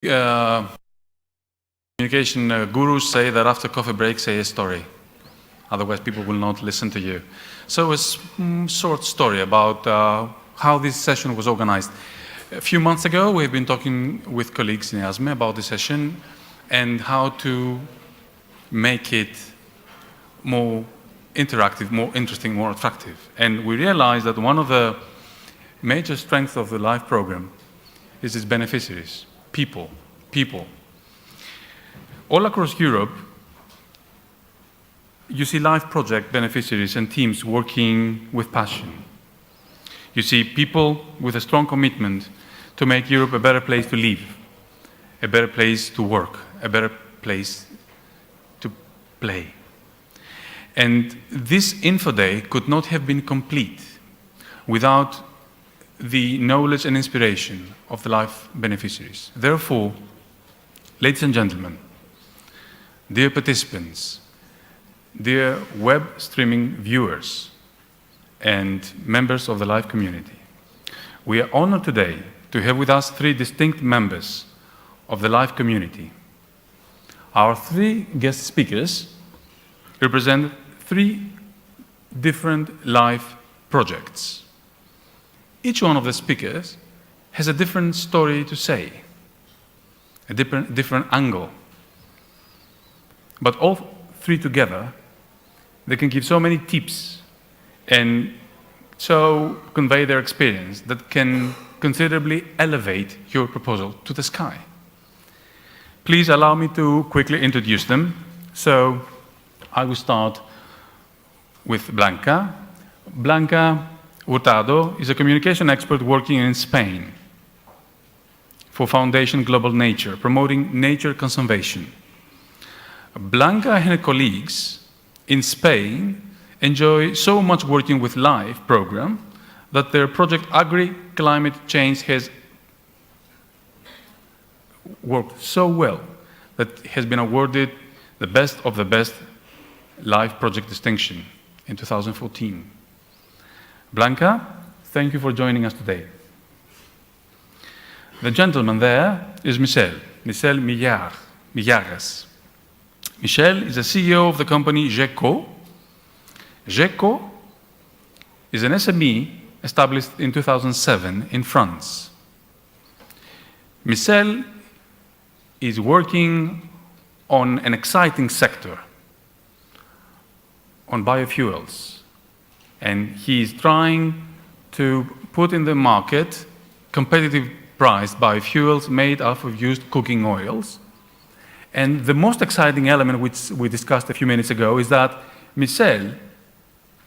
Communication gurus say that after coffee break, say a story. Otherwise, people will not listen to you. So a short story about how this session was organized. A few months ago, we've been talking with colleagues in EASME about the session and how to make it more interactive, more interesting, more attractive. And we realized that one of the major strengths of the LIFE program is its beneficiaries, people. All across Europe, you see LIFE project beneficiaries and teams working with passion. You see people with a strong commitment to make Europe a better place to live, a better place to work, a better place to play. And this Info Day could not have been complete without the knowledge and inspiration of the LIFE beneficiaries. Therefore, ladies and gentlemen, dear participants, dear web streaming viewers, and members of the LIFE community, we are honored today to have with us three distinct members of the LIFE community. Our three guest speakers represent three different LIFE projects. Each one of the speakers has a different story to say, a different angle. But all three together, they can give so many tips and so convey their experience that can considerably elevate your proposal to the sky. Please allow me to quickly introduce them. So I will start with Blanca. Blanca Hurtado is a communication expert working in Spain for Foundation Global Nature, promoting nature conservation. Blanca and her colleagues in Spain enjoy so much working with LIFE program that their project Agri-Climate Change has worked so well that it has been awarded the best of the best LIFE project distinction in 2014. Blanca, thank you for joining us today. The gentleman there is Michel Millares. Michel is the CEO of the company GECO. GECO is an SME established in 2007 in France. Michel is working on an exciting sector, on biofuels. And he is trying to put in the market competitive priced biofuels made out of used cooking oils. And the most exciting element, which we discussed a few minutes ago, is that Michel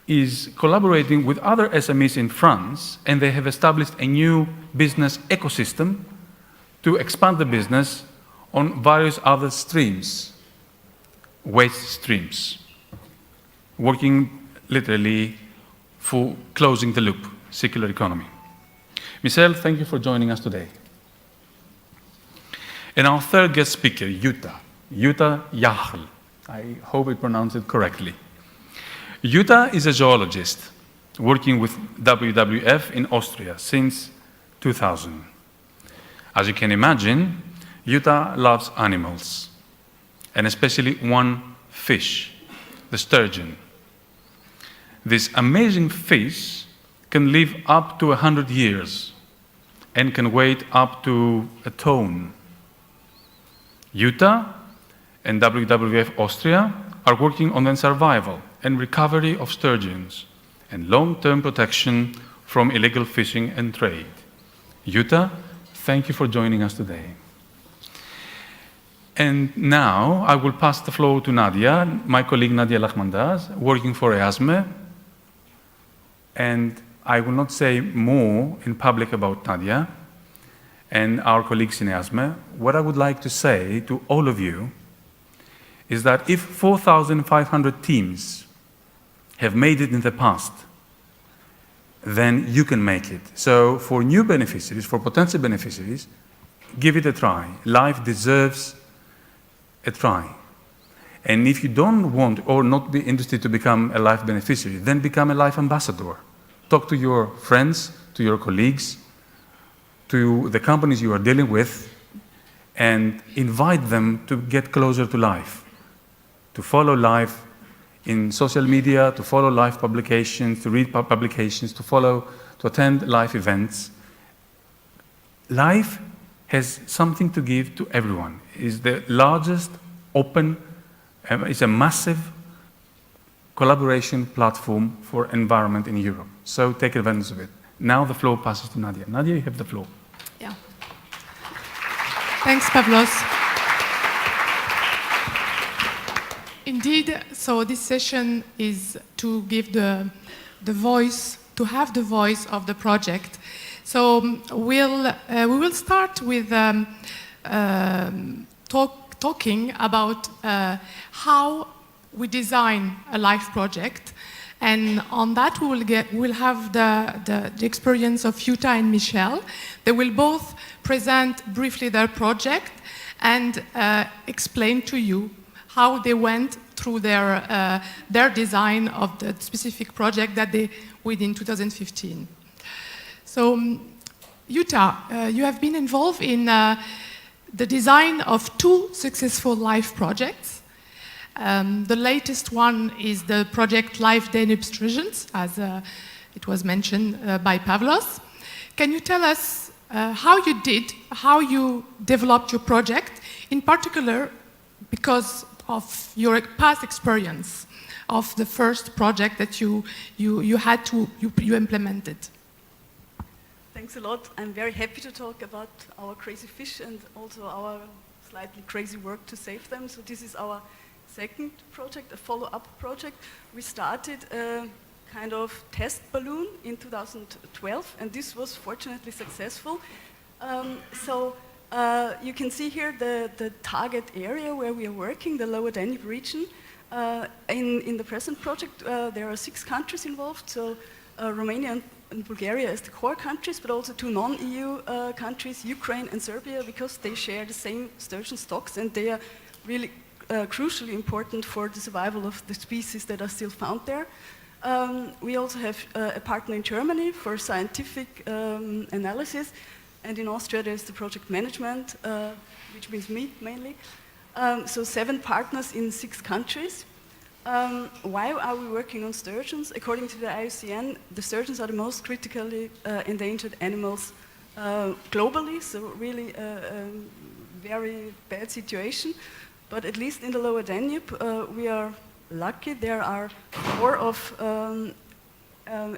is collaborating with other SMEs in France, and they have established a new business ecosystem to expand the business on various other streams, waste streams, working literally for closing the loop, circular economy. Michel, thank you for joining us today. And our third guest speaker, Jutta Jachl. I hope I pronounced it correctly. Jutta is a zoologist working with WWF in Austria since 2000. As you can imagine, Jutta loves animals, and especially one fish, the sturgeon. This amazing fish can live up to 100 years and can weigh up to a ton. Jutta and WWF Austria are working on the survival and recovery of sturgeons and long-term protection from illegal fishing and trade. Jutta, thank you for joining us today. And now I will pass the floor to Nadia, my colleague Nadia Lachmandas, working for EASME. And I will not say more in public about Nadia and our colleagues in EASME. What I would like to say to all of you is that if 4,500 teams have made it in the past, then you can make it. So for new beneficiaries, for potential beneficiaries, give it a try. LIFE deserves a try. And if you don't want or not be interested to become a LIFE beneficiary, then become a LIFE ambassador. Talk to your friends, to your colleagues, to the companies you are dealing with, and invite them to get closer to life, to follow life in social media, to follow live publications, to read publications, to attend live events. Life has something to give to everyone. It's the largest open, it's a massive collaboration platform for environment in Europe. So take advantage of it. Now the floor passes to Nadia. Nadia, you have the floor. Yeah. Thanks, Pavlos. Indeed, so this session is to give the voice, to have the voice of the project. So we will start with talking about how we design a life project, and on that we'll have the experience of Jutta and Michel. They will both present briefly their project and explain to you how they went through their design of the specific project that they did in 2015. So, Jutta, you have been involved in the design of 2 successful life projects. The latest one is the project Life Danube Sturgeons, as it was mentioned by Pavlos. Can you tell us how you developed your project, in particular because of your past experience of the first project that you implemented? Thanks a lot. I'm very happy to talk about our crazy fish and also our slightly crazy work to save them. So this is our second project, a follow-up project. We started a kind of test balloon in 2012, and this was fortunately successful. You can see here the target area where we are working, the Lower Danube region. In the present project, there are 6 countries involved, so Romania and Bulgaria as the core countries, but also 2 non-EU countries, Ukraine and Serbia, because they share the same sturgeon stocks, and they are really crucially important for the survival of the species that are still found there. We also have a partner in Germany for scientific analysis, and in Austria there's the project management, which means me mainly. So 7 partners in 6 countries. Why are we working on sturgeons? According to the IUCN, the sturgeons are the most critically endangered animals globally, so really a very bad situation. But at least in the Lower Danube, we are lucky. There are 4 of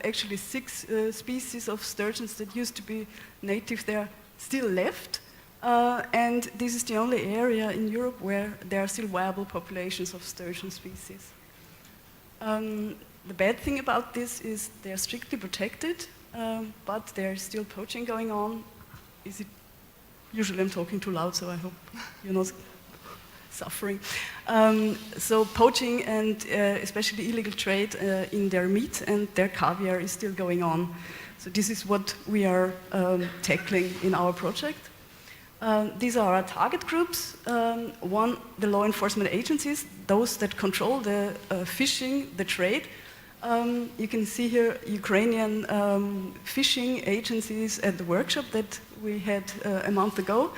actually 6 species of sturgeons that used to be native there still left. And this is the only area in Europe where there are still viable populations of sturgeon species. The bad thing about this is they are strictly protected, but there's still poaching going on. Usually I'm talking too loud, so I hope you're not suffering. So poaching and especially illegal trade in their meat and their caviar is still going on. So this is what we are tackling in our project. These are our target groups. One, the law enforcement agencies, those that control the fishing, the trade. You can see here Ukrainian fishing agencies at the workshop that we had a month ago.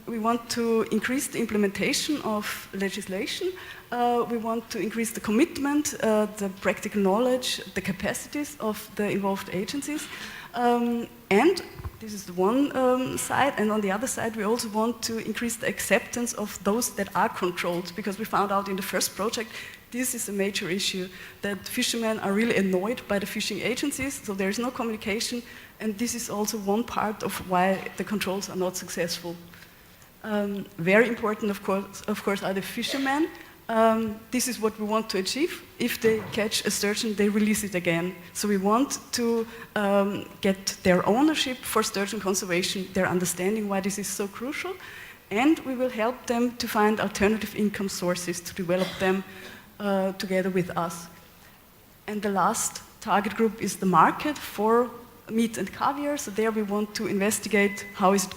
We want to increase the implementation of legislation. We want to increase the commitment, the practical knowledge, the capacities of the involved agencies. And this is the one side, and on the other side we also want to increase the acceptance of those that are controlled, because we found out in the first project this is a major issue, that fishermen are really annoyed by the fishing agencies, so there is no communication, and this is also one part of why the controls are not successful. Very important, of course, are the fishermen. This is what we want to achieve. If they catch a sturgeon, they release it again. So we want to get their ownership for sturgeon conservation, their understanding why this is so crucial, and we will help them to find alternative income sources to develop them together with us. And the last target group is the market for meat and caviar. So there we want to investigate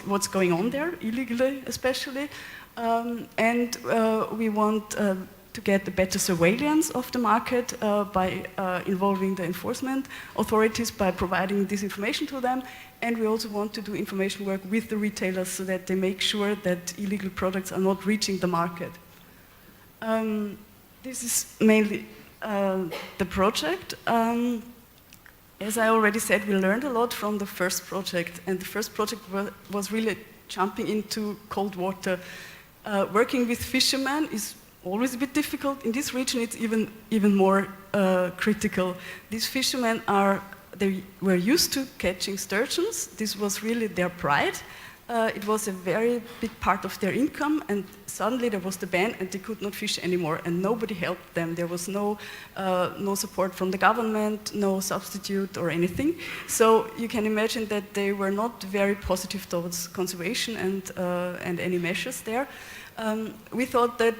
what's going on there, illegally especially. And we want to get a better surveillance of the market by involving the enforcement authorities, by providing this information to them. And we also want to do information work with the retailers so that they make sure that illegal products are not reaching the market. This is mainly the project. As I already said, we learned a lot from the first project, and the first project was really jumping into cold water. Working with fishermen is always a bit difficult. In this region, it's even more critical. These fishermen they were used to catching sturgeons. This was really their pride. It was a very big part of their income, and suddenly there was the ban and they could not fish anymore, and nobody helped them. There was no support from the government, no substitute or anything. So you can imagine that they were not very positive towards conservation and any measures there. We thought that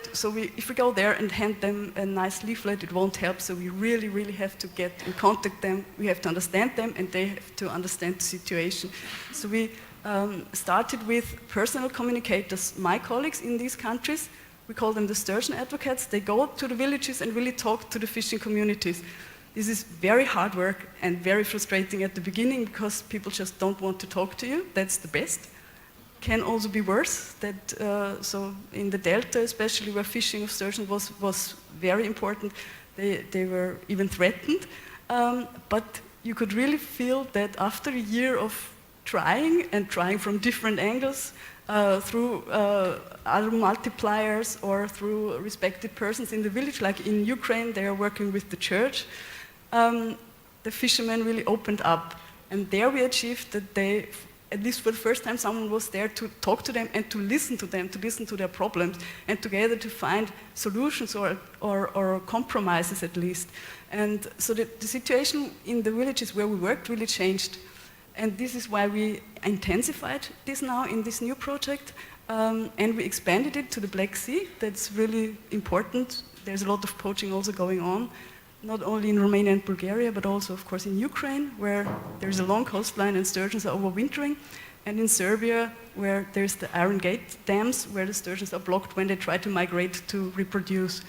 if we go there and hand them a nice leaflet, it won't help. So we really, really have to get in contact them. We have to understand them, and they have to understand the situation. So we started with personal communicators, my colleagues in these countries. We call them the sturgeon advocates. They go to the villages and really talk to the fishing communities. This is very hard work and very frustrating at the beginning because people just don't want to talk to you. That's the best. Can also be worse. So in the delta, especially where fishing of sturgeon was very important, they were even threatened. But you could really feel that after a year of trying from different angles, through other multipliers or through respected persons in the village, like in Ukraine, they are working with the church. The fishermen really opened up, and there we achieved that they, at least for the first time, someone was there to talk to them and to listen to them, to listen to their problems, and together to find solutions or compromises at least. And so the situation in the villages where we worked really changed. And this is why we intensified this now in this new project, and we expanded it to the Black Sea. That's really important. There's a lot of poaching also going on, not only in Romania and Bulgaria, but also, of course, in Ukraine, where there's a long coastline and sturgeons are overwintering, and in Serbia, where there's the Iron Gate dams, where the sturgeons are blocked when they try to migrate to reproduce.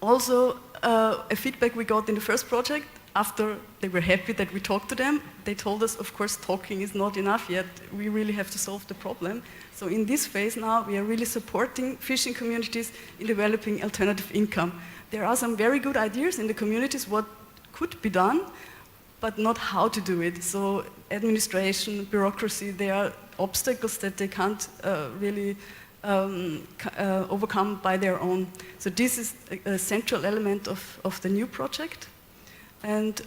Also, a feedback we got in the first project, after they were happy that we talked to them, they told us, of course, talking is not enough yet. We really have to solve the problem. So in this phase now, we are really supporting fishing communities in developing alternative income. There are some very good ideas in the communities what could be done, but not how to do it. So administration, bureaucracy, there are obstacles that they can't really overcome by their own. So this is a central element of the new project. And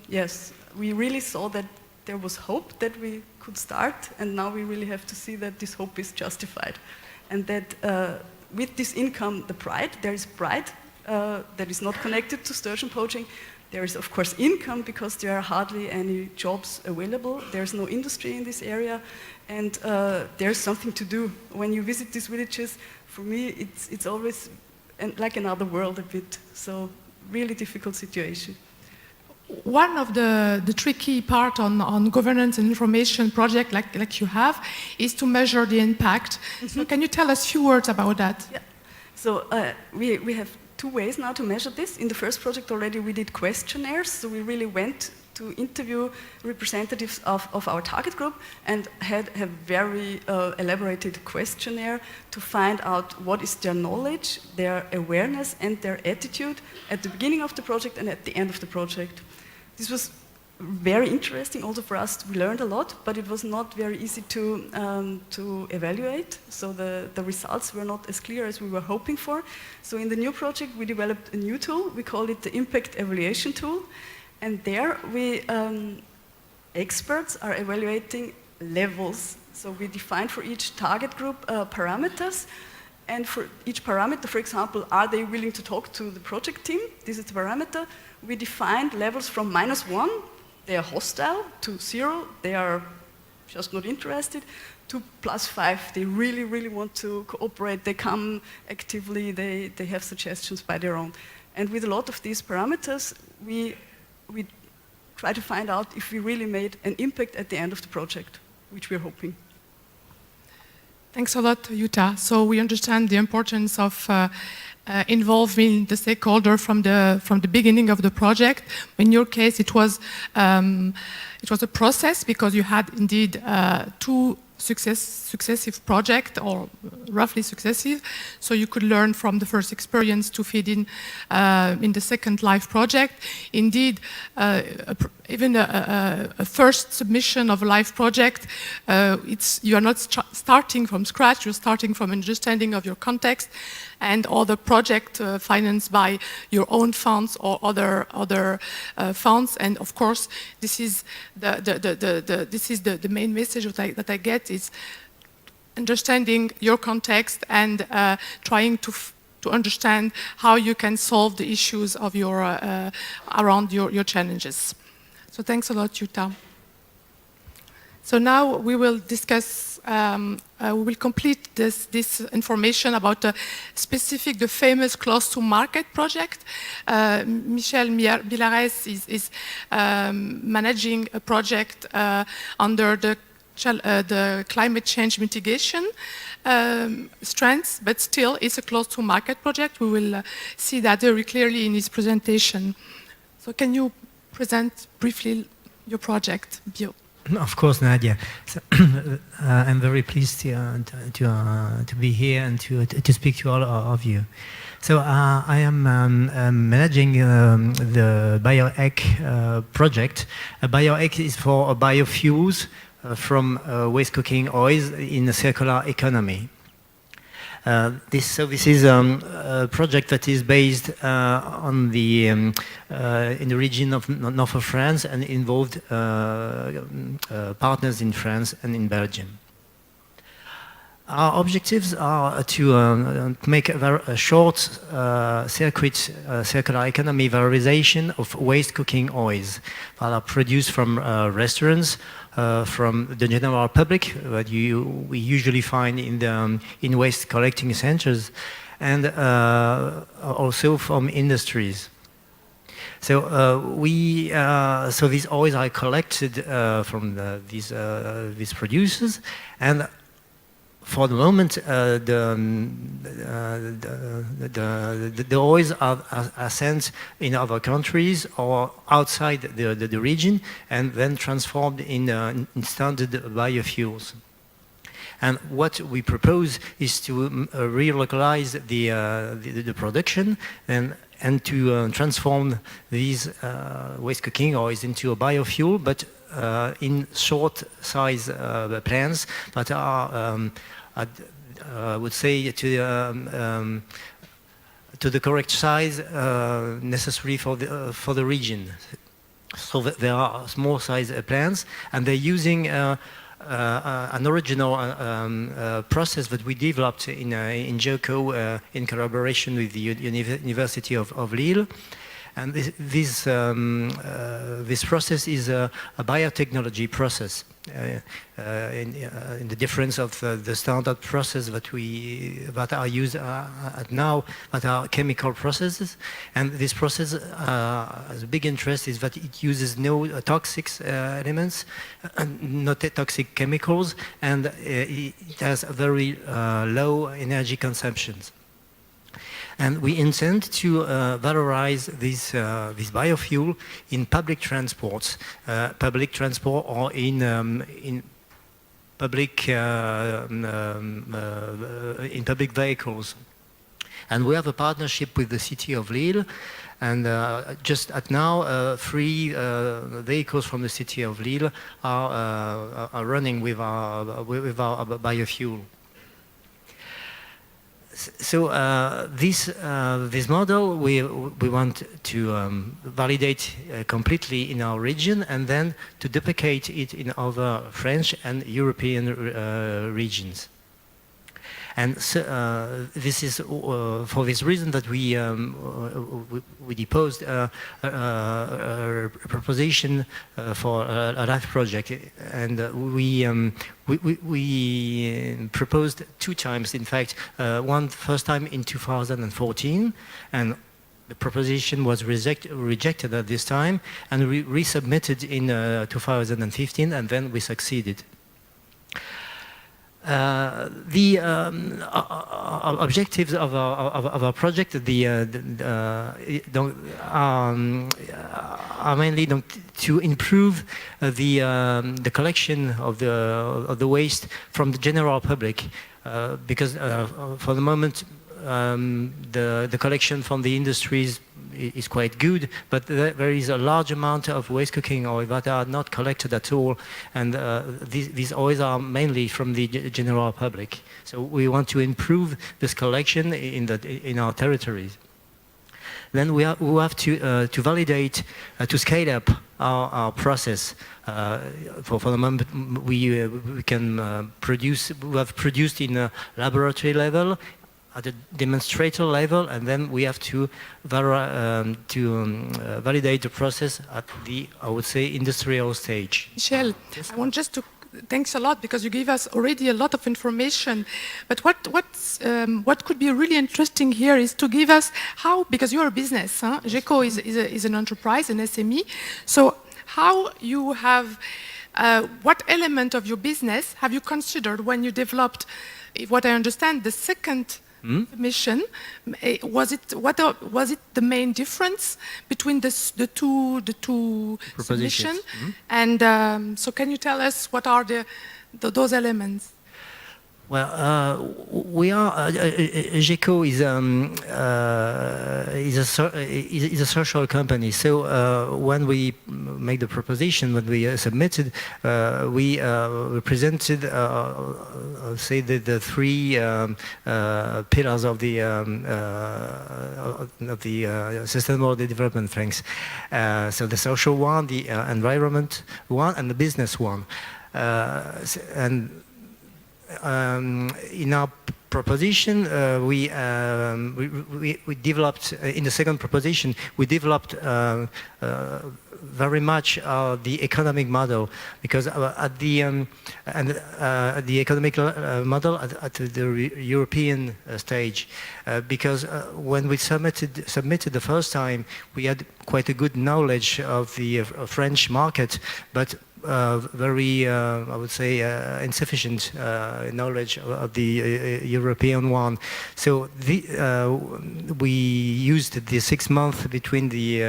yes, we really saw that there was hope that we could start, and now we really have to see that this hope is justified. And that with this income, there is pride that is not connected to sturgeon poaching. There is, of course, income because there are hardly any jobs available. There's no industry in this area, and there's something to do. When you visit these villages, for me, it's always like another world a bit. So really difficult situation. One of the tricky part on governance and information project like you have is to measure the impact. Mm-hmm. So can you tell us a few words about that? Yeah. So we have two ways now to measure this. In the first project already we did questionnaires, so we really went to interview representatives of our target group and had a very elaborated questionnaire to find out what is their knowledge, their awareness and their attitude at the beginning of the project and at the end of the project. This was very interesting also for us. We learned a lot, but it was not very easy to evaluate. So the results were not as clear as we were hoping for. So in the new project we developed a new tool. We call it the Impact Evaluation Tool. And there experts are evaluating levels. So we defined for each target group parameters. And for each parameter, for example, are they willing to talk to the project team? This is the parameter. We defined levels from -1, they are hostile, to 0, they are just not interested, to +5, they really, really want to cooperate, they come actively, they have suggestions by their own. And with a lot of these parameters, we try to find out if we really made an impact at the end of the project, which we're hoping. Thanks a lot, Jutta. So we understand the importance of involving the stakeholder from the beginning of the project. In your case, it was a process because you had indeed two successive project, or roughly successive, so you could learn from the first experience to feed in the second live project. Indeed, even a first submission of a live project, you are not starting from scratch, you're starting from understanding of your context and other project financed by your own funds or other funds. And of course, this is the main message that I get is understanding your context and trying to understand how you can solve the issues of around your challenges. So thanks a lot, Jutta. So now we will discuss, we will complete this information about the famous Close to Market project. Michel Bilares is managing a project under the climate change mitigation strengths, but still it's a Close to Market project. We will see that very clearly in his presentation. So can you present briefly your project, Bio? Of course, Nadia. So, I'm very pleased to be here and to speak to all of you. So I am managing the BioEC project. BioEC is for biofuels from waste cooking oils in a circular economy. This is a project that is based on in the region of north of France and involved partners in France and in Belgium. Our objectives are to make a short circular economy valorization of waste cooking oils that are produced from restaurants, from the general public that we usually find in waste collecting centers, and also from industries. So so these oils are collected from these producers, and for the moment, the oils are sent in other countries or outside the region and then transformed in standard biofuels. And what we propose is to relocalize the production and to transform these waste cooking oils into a biofuel, but in short size plants that are, I would say, to the correct size necessary for the region. So there are small size plants, and they're using an original process that we developed in JOCO in collaboration with the University of Lille. And this process is a biotechnology process, in the difference of the standard process that are used now, that are chemical processes. And this process, as a big interest, is that it uses no toxic elements, not toxic chemicals, and it has a very low energy consumptions. And we intend to valorize this biofuel in public transports, or in public vehicles. And we have a partnership with the city of Lille, and just at now, 3 vehicles from the city of Lille are running with our biofuel. So this model we want to validate completely in our region, and then to duplicate it in other French and European regions. And so, this is for this reason that we deposed a proposition for a live project, and we proposed 2 times, in fact, first time in 2014, and the proposition was rejected at this time, and we resubmitted in 2015, and then we succeeded. The objectives of our project are mainly to improve the collection of the waste from the general public, because for the moment the collection from the industries is quite good, but there is a large amount of waste cooking oil that are not collected at all, and these oils are mainly from the general public. So we want to improve this collection in our territories. Then we have to validate, to scale up our process. For the moment, we can produce. We have produced in a laboratory level, at a demonstrator level, and then we have to validate the process at the, I would say, industrial stage. Michel, Yes. I want just to thanks a lot, because you gave us already a lot of information. But what could be really interesting here is to give us how, because you're a business, huh? GECO is an enterprise, an SME. So how you have, what element of your business have you considered when you developed, what I understand, the second mission? Was it the main difference between the two Propositions. submission? And so can you tell us what are those elements? Well, we are GECO is a social company. So when we make the proposition, when we submitted, we presented, say the three pillars of the sustainable development. Thanks. So the social one, the environment one, and the business one, in our proposition, we developed, in the second proposition, we developed very much the economic model, because at the economic model at the European stage, because when we submitted the first time, we had quite a good knowledge of the French market, but very, I would say, insufficient knowledge of the European one. So we used the 6 months between the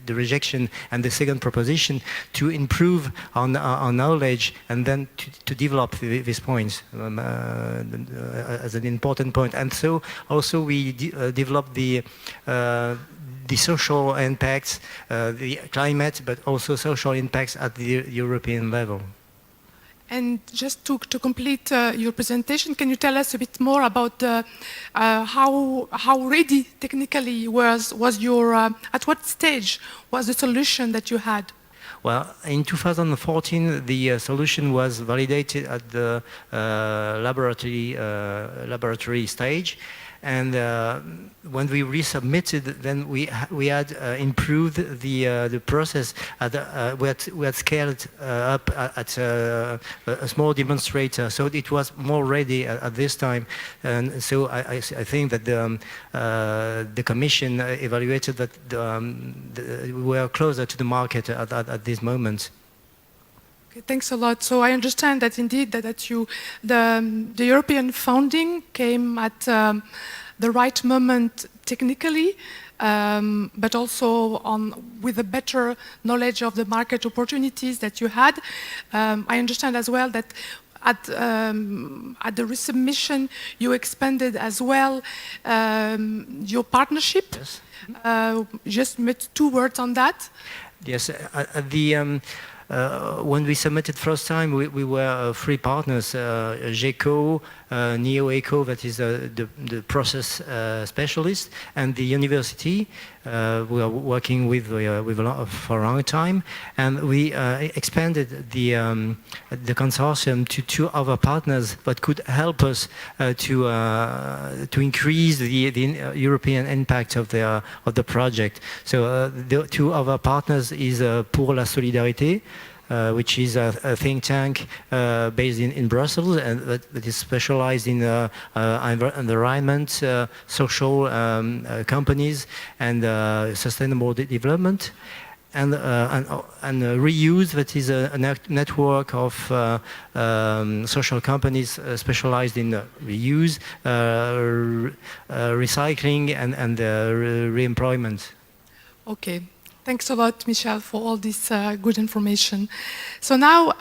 rejection and the second proposition to improve our knowledge, and then to develop these points as an important point. And so also we developed the social impacts, the climate, but also social impacts at the European level. And just to complete your presentation, can you tell us a bit more about how ready technically was your, at what stage was the solution that you had? Well, in 2014, the solution was validated at the laboratory stage. And when we resubmitted, then we had improved the process. We had scaled up at a small demonstrator, so it was more ready at this time. And so I think that the Commission evaluated that we were closer to the market at this moment. Okay, thanks a lot. So I understand that indeed that the European funding came at the right moment technically, but also with a better knowledge of the market opportunities that you had. I understand as well that at the resubmission you expanded as well your partnership. Yes. Just 2 words on that. Yes, when we submitted first time, we were 3 partners: GECO, NeoEco, that is the process specialist, and the university. We are working with for a long time, and we expanded the consortium to 2 other partners that could help us to increase the European impact of the project. So the 2 other partners is Pour la Solidarité, which is a think tank based in Brussels, and that is specialized in environment, social companies, and sustainable development. and reuse, that is a network of social companies specialized in reuse, recycling, and re-employment. Okay. Thanks a lot, Michel, for all this good information. So now,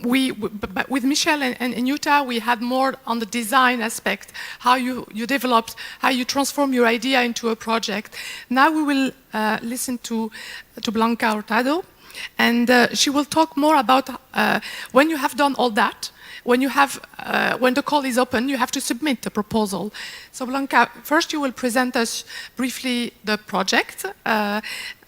with Michel and Jutta, we had more on the design aspect, how you developed, how you transform your idea into a project. Now we will listen to Blanca Hurtado, and she will talk more about when you have done all that, when the call is open, you have to submit a proposal. So Blanca, first you will present us briefly the project,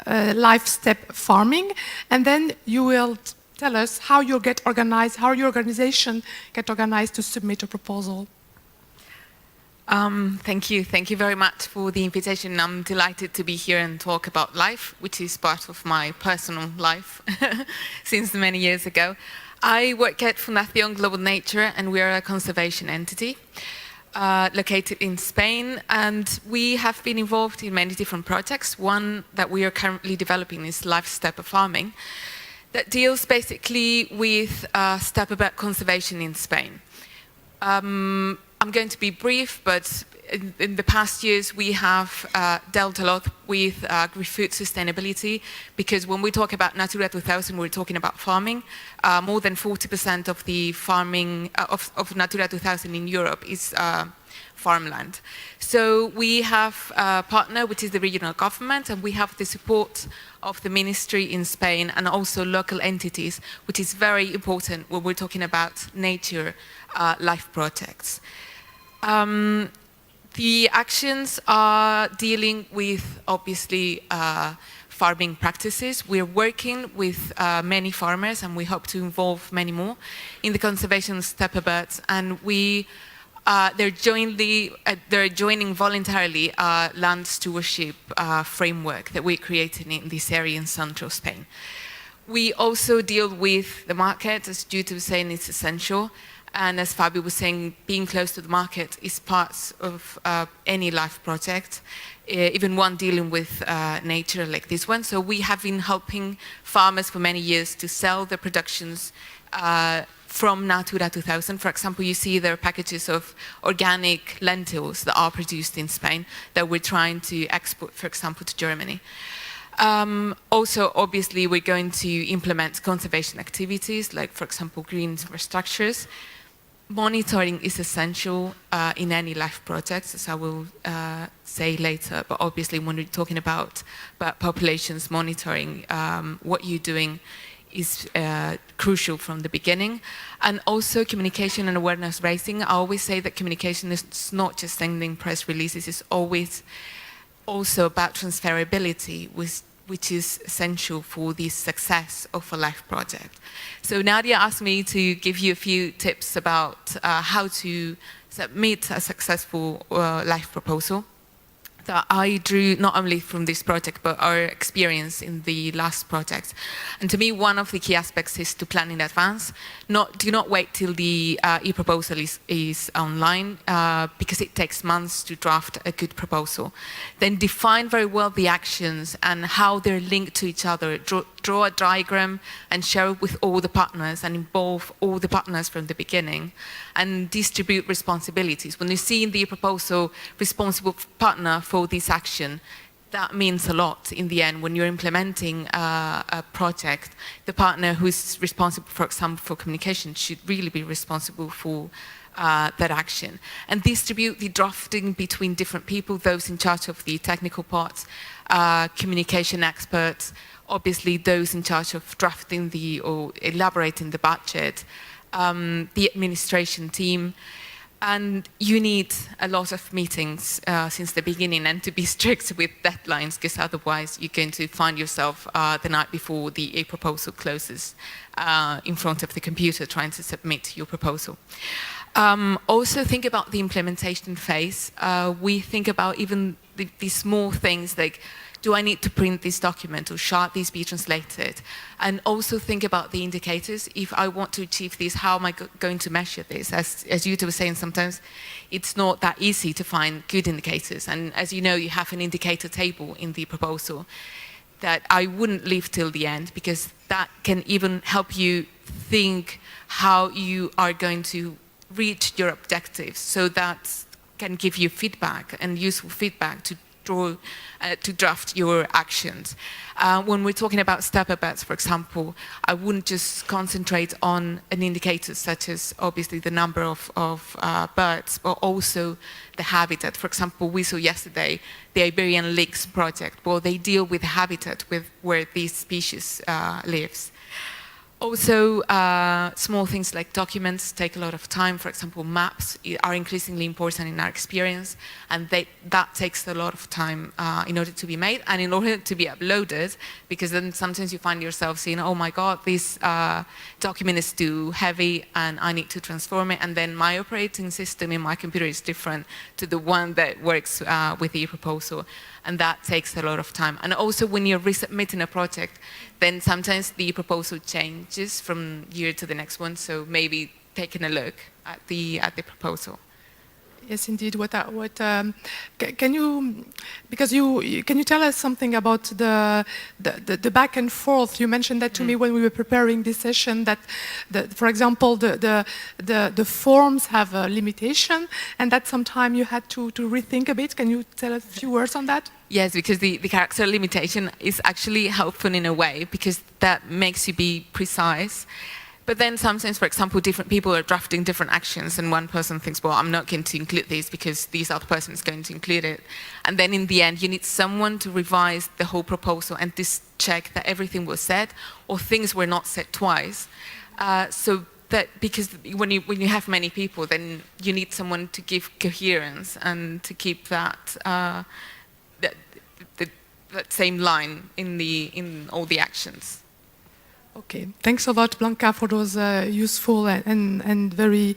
Life Step Farming, and then you will tell us how you get organized, how your organization get organized to submit a proposal. Thank you very much for the invitation. I'm delighted to be here and talk about life, which is part of my personal life since many years ago. I work at Fundación Global Nature, and we are a conservation entity located in Spain, and we have been involved in many different projects. One that we are currently developing is Life Step Farming, that deals basically with steppe conservation in Spain. I'm going to be brief, but in the past years we have dealt a lot with agri-food sustainability, because when we talk about Natura 2000, we're talking about farming. More than 40% of the farming of Natura 2000 in Europe is farmland. So we have a partner, which is the regional government, and we have the support of the ministry in Spain and also local entities, which is very important when we're talking about nature life projects. The actions are dealing with, obviously, farming practices. We're working with many farmers, and we hope to involve many more in the conservation of steppe birds, and they're joining voluntarily a land stewardship framework that we're creating in this area in central Spain. We also deal with the market, as Jutta was saying, it's essential. And as Fabio was saying, being close to the market is part of any life project, even one dealing with nature like this one. So we have been helping farmers for many years to sell their productions from Natura 2000. For example, you see there are packages of organic lentils that are produced in Spain that we're trying to export, for example, to Germany. Also, obviously, we're going to implement conservation activities, like, for example, green infrastructures. Monitoring is essential in any life projects, as I will say later, but obviously when we're talking about populations monitoring, what you're doing is crucial from the beginning. And also communication and awareness raising. I always say that communication is not just sending press releases, it's always also about transferability, which is essential for the success of a life project. So Nadia asked me to give you a few tips about how to submit a successful life proposal that I drew not only from this project, but our experience in the last project. And to me, one of the key aspects is to plan in advance. Do not wait till the e-proposal is online, because it takes months to draft a good proposal. Then define very well the actions and how they're linked to each other. Draw a diagram and share it with all the partners and involve all the partners from the beginning, and distribute responsibilities. When you see in the proposal responsible partner for this action, that means a lot in the end. When you're implementing a project, the partner who is responsible, for example, for communication should really be responsible for that action. And distribute the drafting between different people, those in charge of the technical parts, communication experts, obviously those in charge of drafting or elaborating the budget, the administration team. And you need a lot of meetings since the beginning, and to be strict with deadlines, because otherwise you're going to find yourself the night before the proposal closes in front of the computer trying to submit your proposal. Also think about the implementation phase. We think about even the small things like, do I need to print this document or shall this be translated? And also think about the indicators. If I want to achieve this, how am I going to measure this? As Jutta was saying, sometimes it's not that easy to find good indicators. And as you know, you have an indicator table in the proposal. that I wouldn't leave till the end, because that can even help you think how you are going to reach your objectives. So that can give you feedback and useful feedback to draft your actions. When we're talking about stepper beds, for example, I wouldn't just concentrate on an indicator such as obviously the number of birds, but also the habitat. For example, we saw yesterday the Iberian Lynx project. Well, they deal with habitat where these species lives. Also, small things like documents take a lot of time. For example, maps are increasingly important in our experience, and that takes a lot of time in order to be made and in order to be uploaded, because then sometimes you find yourself saying, oh my God, this document is too heavy and I need to transform it, and then my operating system in my computer is different to the one that works with the proposal. And that takes a lot of time. And also when you're resubmitting a project, then sometimes the proposal changes from year to the next one. So maybe taking a look at the proposal. Yes, indeed. Can you tell us something about the back and forth? You mentioned that to me when we were preparing this session. That, for example, the forms have a limitation, and that sometimes you had to rethink a bit. Can you tell us a few words on that? Yes, because the character limitation is actually helpful in a way, because that makes you be precise. But then sometimes, for example, different people are drafting different actions, and one person thinks, well, I'm not going to include this because this other person is going to include it. And then in the end, you need someone to revise the whole proposal and just check that everything was said, or things were not said twice. So that, because when you have many people, then you need someone to give coherence and to keep that that same line in all the actions. Okay, thanks a lot, Blanca, for those useful and very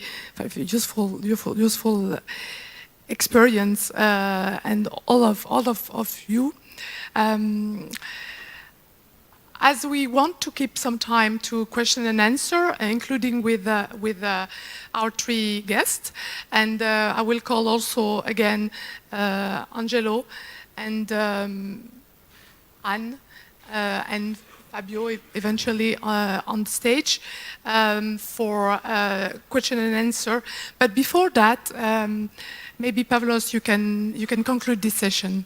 useful experience, and all of you. As we want to keep some time to question and answer, including with our three guests, and I will call also again Angelo and Anne and Fabio eventually on stage for question and answer. But before that, maybe Pavlos, you can conclude this session.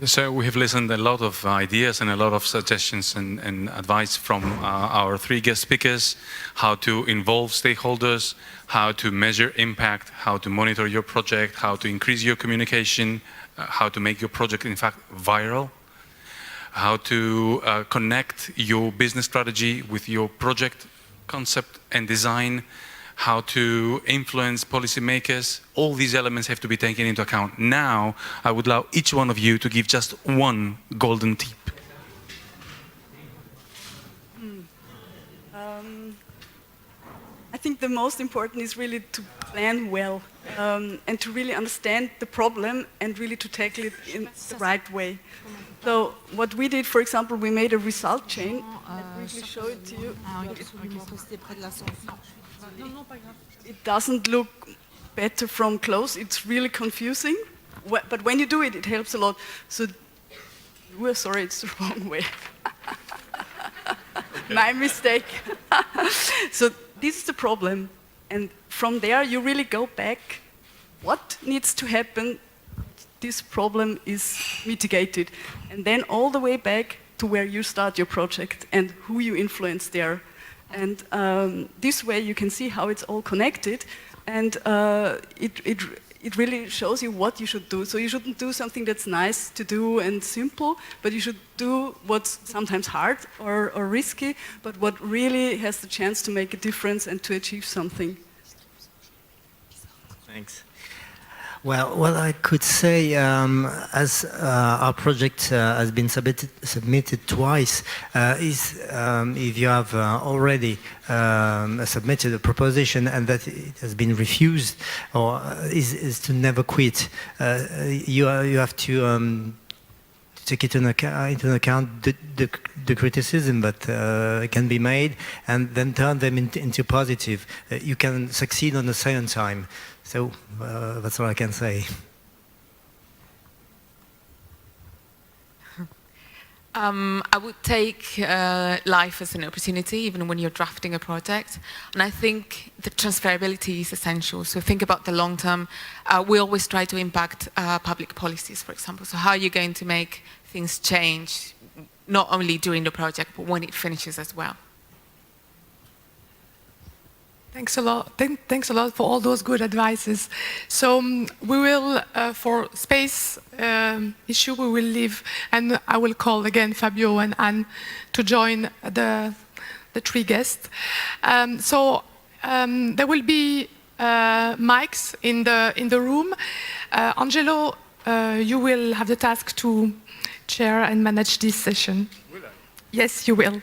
So we have listened a lot of ideas and a lot of suggestions and advice from our three guest speakers, how to involve stakeholders, how to measure impact, how to monitor your project, how to increase your communication, how to make your project, in fact, viral, how to connect your business strategy with your project concept and design, how to influence policymakers. All these elements have to be taken into account. Now, I would allow each one of you to give just one golden tip. I think the most important is really to plan well, and to really understand the problem and really to tackle it in the right way. So what we did, for example, we made a result chain. I'll briefly show it to you. It doesn't look better from close. It's really confusing. But when you do it, it helps a lot. So we're sorry, it's the wrong way. My mistake. So this is the problem. And from there, you really go back. What needs to happen? This problem is mitigated. And then all the way back to where you start your project and who you influence there. And this way you can see how it's all connected, and it really shows you what you should do. So you shouldn't do something that's nice to do and simple, but you should do what's sometimes hard or risky, but what really has the chance to make a difference and to achieve something. Thanks. Well, I could say, as our project has been submitted twice, if you have already submitted a proposition and that it has been refused, or is to never quit. You have to take it into account the criticism that can be made, and then turn them into positive. You can succeed on the second time. So that's all I can say. I would take life as an opportunity, even when you're drafting a project. And I think the transferability is essential. So think about the long term. We always try to impact public policies, for example. So how are you going to make things change, not only during the project, but when it finishes as well? Thanks a lot. Thanks a lot for all those good advices. So we will, for space issue, we will leave, and I will call again Fabio and Anne to join the three guests. There will be mics in the room. Angelo, you will have the task to chair and manage this session. Will I? Yes, you will.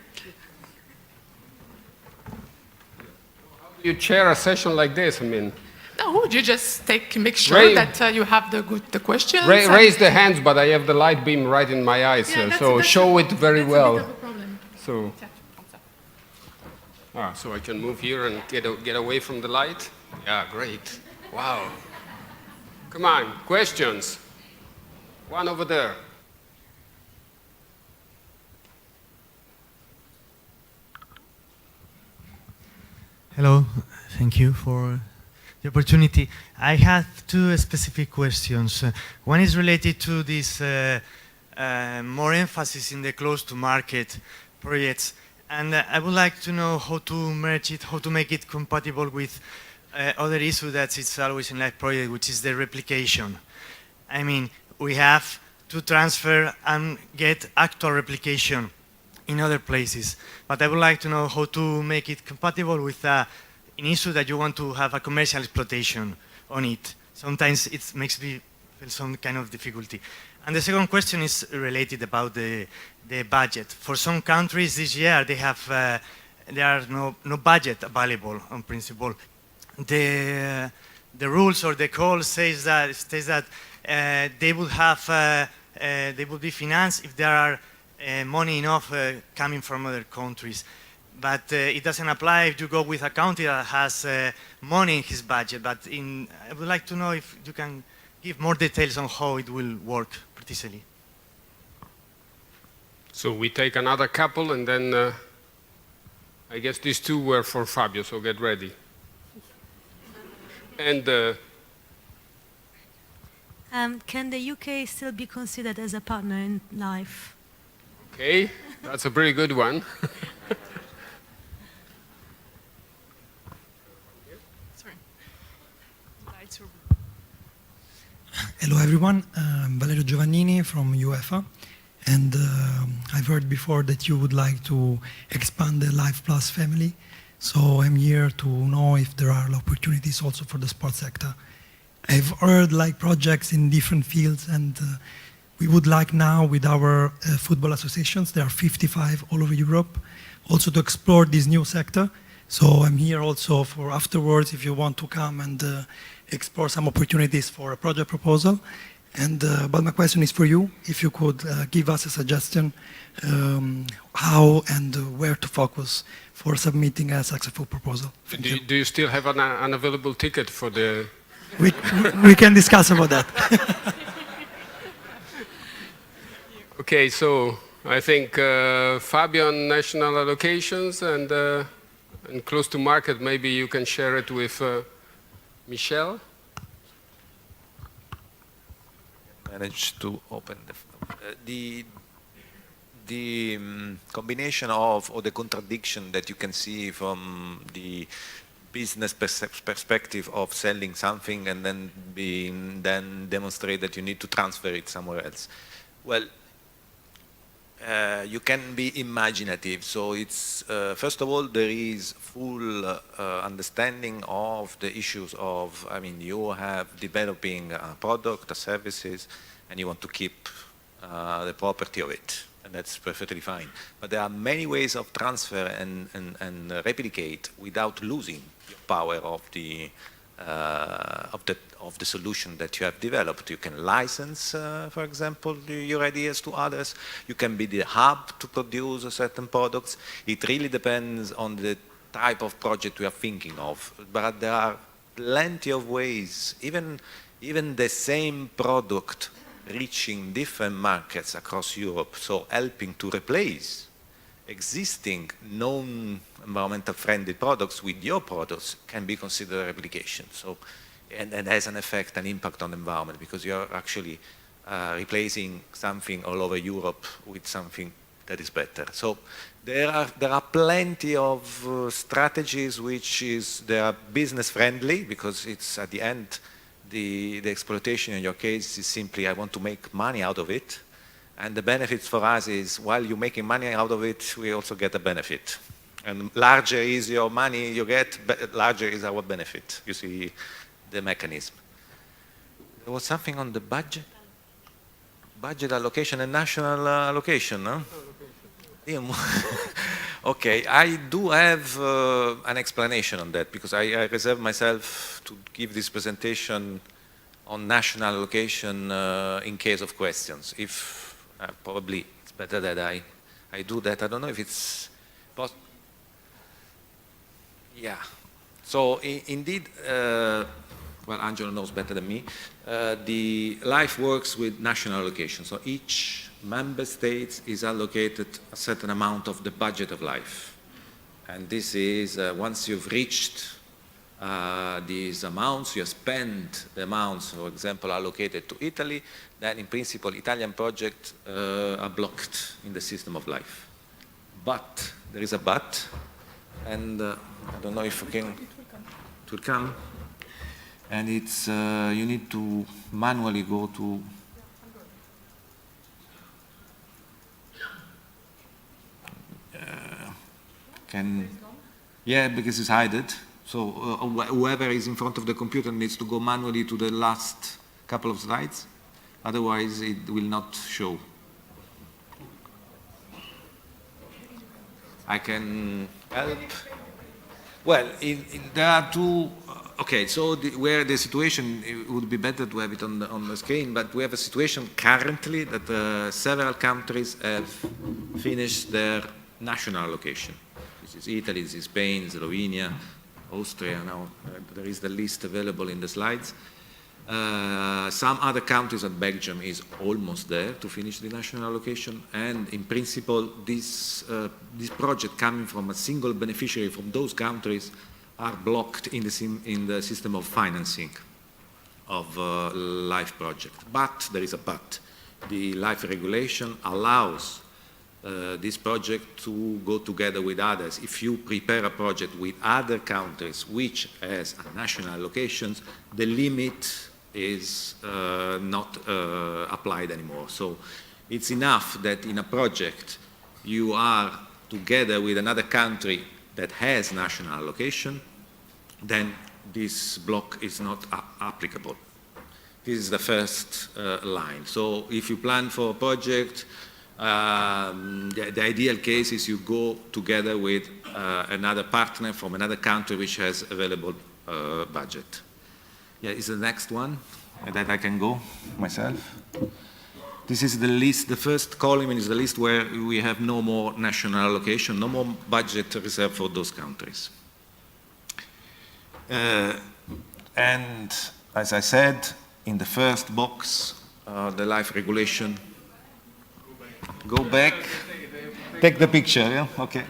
You chair a session like this, I mean. No, you just make sure that you have the questions. Raise the hands, but I have the light beam right in my eyes, so show it very well. So, so I can move here and get away from the light? Yeah, great. Wow. Come on, questions? One over there. Hello, thank you for the opportunity. I have two specific questions. One is related to this more emphasis in the close-to-market projects, and I would like to know how to merge it, how to make it compatible with other issue that it's always in life project, which is the replication. I mean, we have to transfer and get actual replication in other places. But I would like to know how to make it compatible with an issue that you want to have a commercial exploitation on it. Sometimes it makes me feel some kind of difficulty. And the second question is related about the budget. For some countries this year, there are no budget available on principle. The rules or the call states that they would be financed if there are money enough coming from other countries. But it doesn't apply if you go with a country that has money in his budget. But I would like to know if you can give more details on how it will work precisely. So we take another couple, and then I guess these two were for Fabio, so get ready. And can the UK still be considered as a partner in life? okay, that's a pretty good one. Hello everyone, I'm Valerio Giovannini from UEFA, and I've heard before that you would like to expand the Life Plus family, so I'm here to know if there are opportunities also for the sports sector. I've heard like projects in different fields, and we would like now with our football associations, there are 55 all over Europe, also to explore this new sector. So I'm here also for afterwards if you want to come and explore some opportunities for a project proposal. And but my question is for you, if you could give us a suggestion how and where to focus for submitting a successful proposal. Do you still have an available ticket for the... We can discuss about that. Okay, so I think Fabio on national allocations and close to market, maybe you can share it with Michel. Managed to open the combination of, or the contradiction that you can see from the business perspective of selling something and then demonstrate that you need to transfer it somewhere else. Well, you can be imaginative. So it's first of all, there is full understanding of the issues of, I mean, you have developing a product, a services, and you want to keep the property of it, and that's perfectly fine. But there are many ways of transfer and replicate without losing your power of the solution that you have developed. You can license, for example, your ideas to others. You can be the hub to produce certain products. It really depends on the type of project we are thinking of. But there are plenty of ways, even the same product reaching different markets across Europe, so helping to replace existing non-environmental friendly products with your products can be considered a replication. So, and has an effect, an impact on the environment, because you're actually replacing something all over Europe with something that is better. So there are plenty of strategies they are business friendly, because it's at the end, the exploitation in your case is simply, I want to make money out of it. And the benefits for us is, while you're making money out of it, we also get a benefit. And larger is your money you get, larger is our benefit. You see the mechanism. There was something on the budget? Budget allocation and national allocation, no? Okay, I do have an explanation on that, because I reserve myself to give this presentation on national allocation in case of questions. If probably it's better that I do that. I don't know if it's possible. Yeah. So indeed, well, Angelo knows better than me. The LIFE works with national allocation. So each member state is allocated a certain amount of the budget of LIFE. And this is, once you've reached these amounts, you spend the amounts, for example, allocated to Italy, then in principle, Italian projects are blocked in the system of LIFE. But, there is a but, and I don't know if it will come. And it's, you need to manually go to, yeah, because it's hidden. So whoever is in front of the computer needs to go manually to the last couple of slides. Otherwise, it will not show. I can help. Well, there are two. Okay, so where the situation, it would be better to have it on the screen, but we have a situation currently that several countries have finished their national allocation. This is Italy, this is Spain, Slovenia, Austria. Now there is the list available in the slides. Some other countries, and Belgium is almost there to finish the national allocation, and in principle, this project coming from a single beneficiary from those countries are blocked in the system of financing of LIFE project. But there is a but. The LIFE regulation allows this project to go together with others. If you prepare a project with other countries which has national allocations, the limit is not applied anymore. So it's enough that in a project you are together with another country that has national allocation, then this block is not applicable. This is the first line. So if you plan for a project, the ideal case is you go together with another partner from another country which has available budget. Yeah, is the next one that I can go myself. This is the list. The first column is the list where we have no more national allocation, no more budget reserved for those countries. And as I said, in the first box, the LIFE regulation. Go back. Take the picture, yeah? Okay.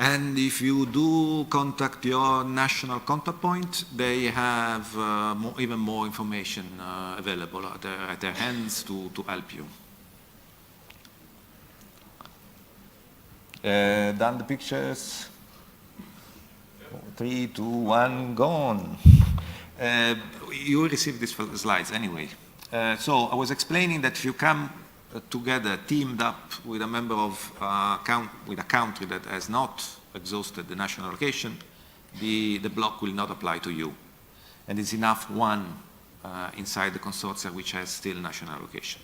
And if you do contact your national contact point, they have even more information available at their hands to help you. Done the pictures? 3, 2, 1, gone. You received these slides anyway. So I was explaining that if you come together, teamed up with a member of with a country that has not exhausted the national allocation, the block will not apply to you. And it's enough one inside the consortia which has still national allocation.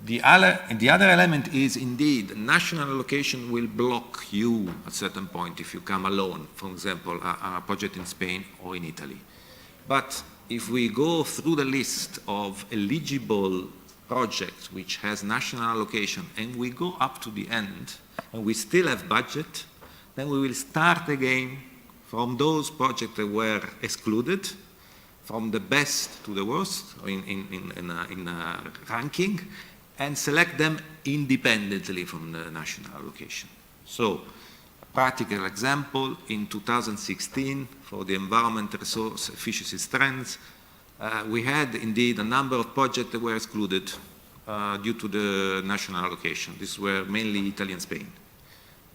The other element is indeed national allocation will block you at a certain point if you come alone, for example, a project in Spain or in Italy. But if we go through the list of eligible projects which has national allocation and we go up to the end and we still have budget, then we will start again from those projects that were excluded, from the best to the worst in ranking, and select them independently from the national allocation. So, a practical example, in 2016, for the environment resource efficiency strands, we had indeed a number of projects that were excluded due to the national allocation. These were mainly Italy and Spain.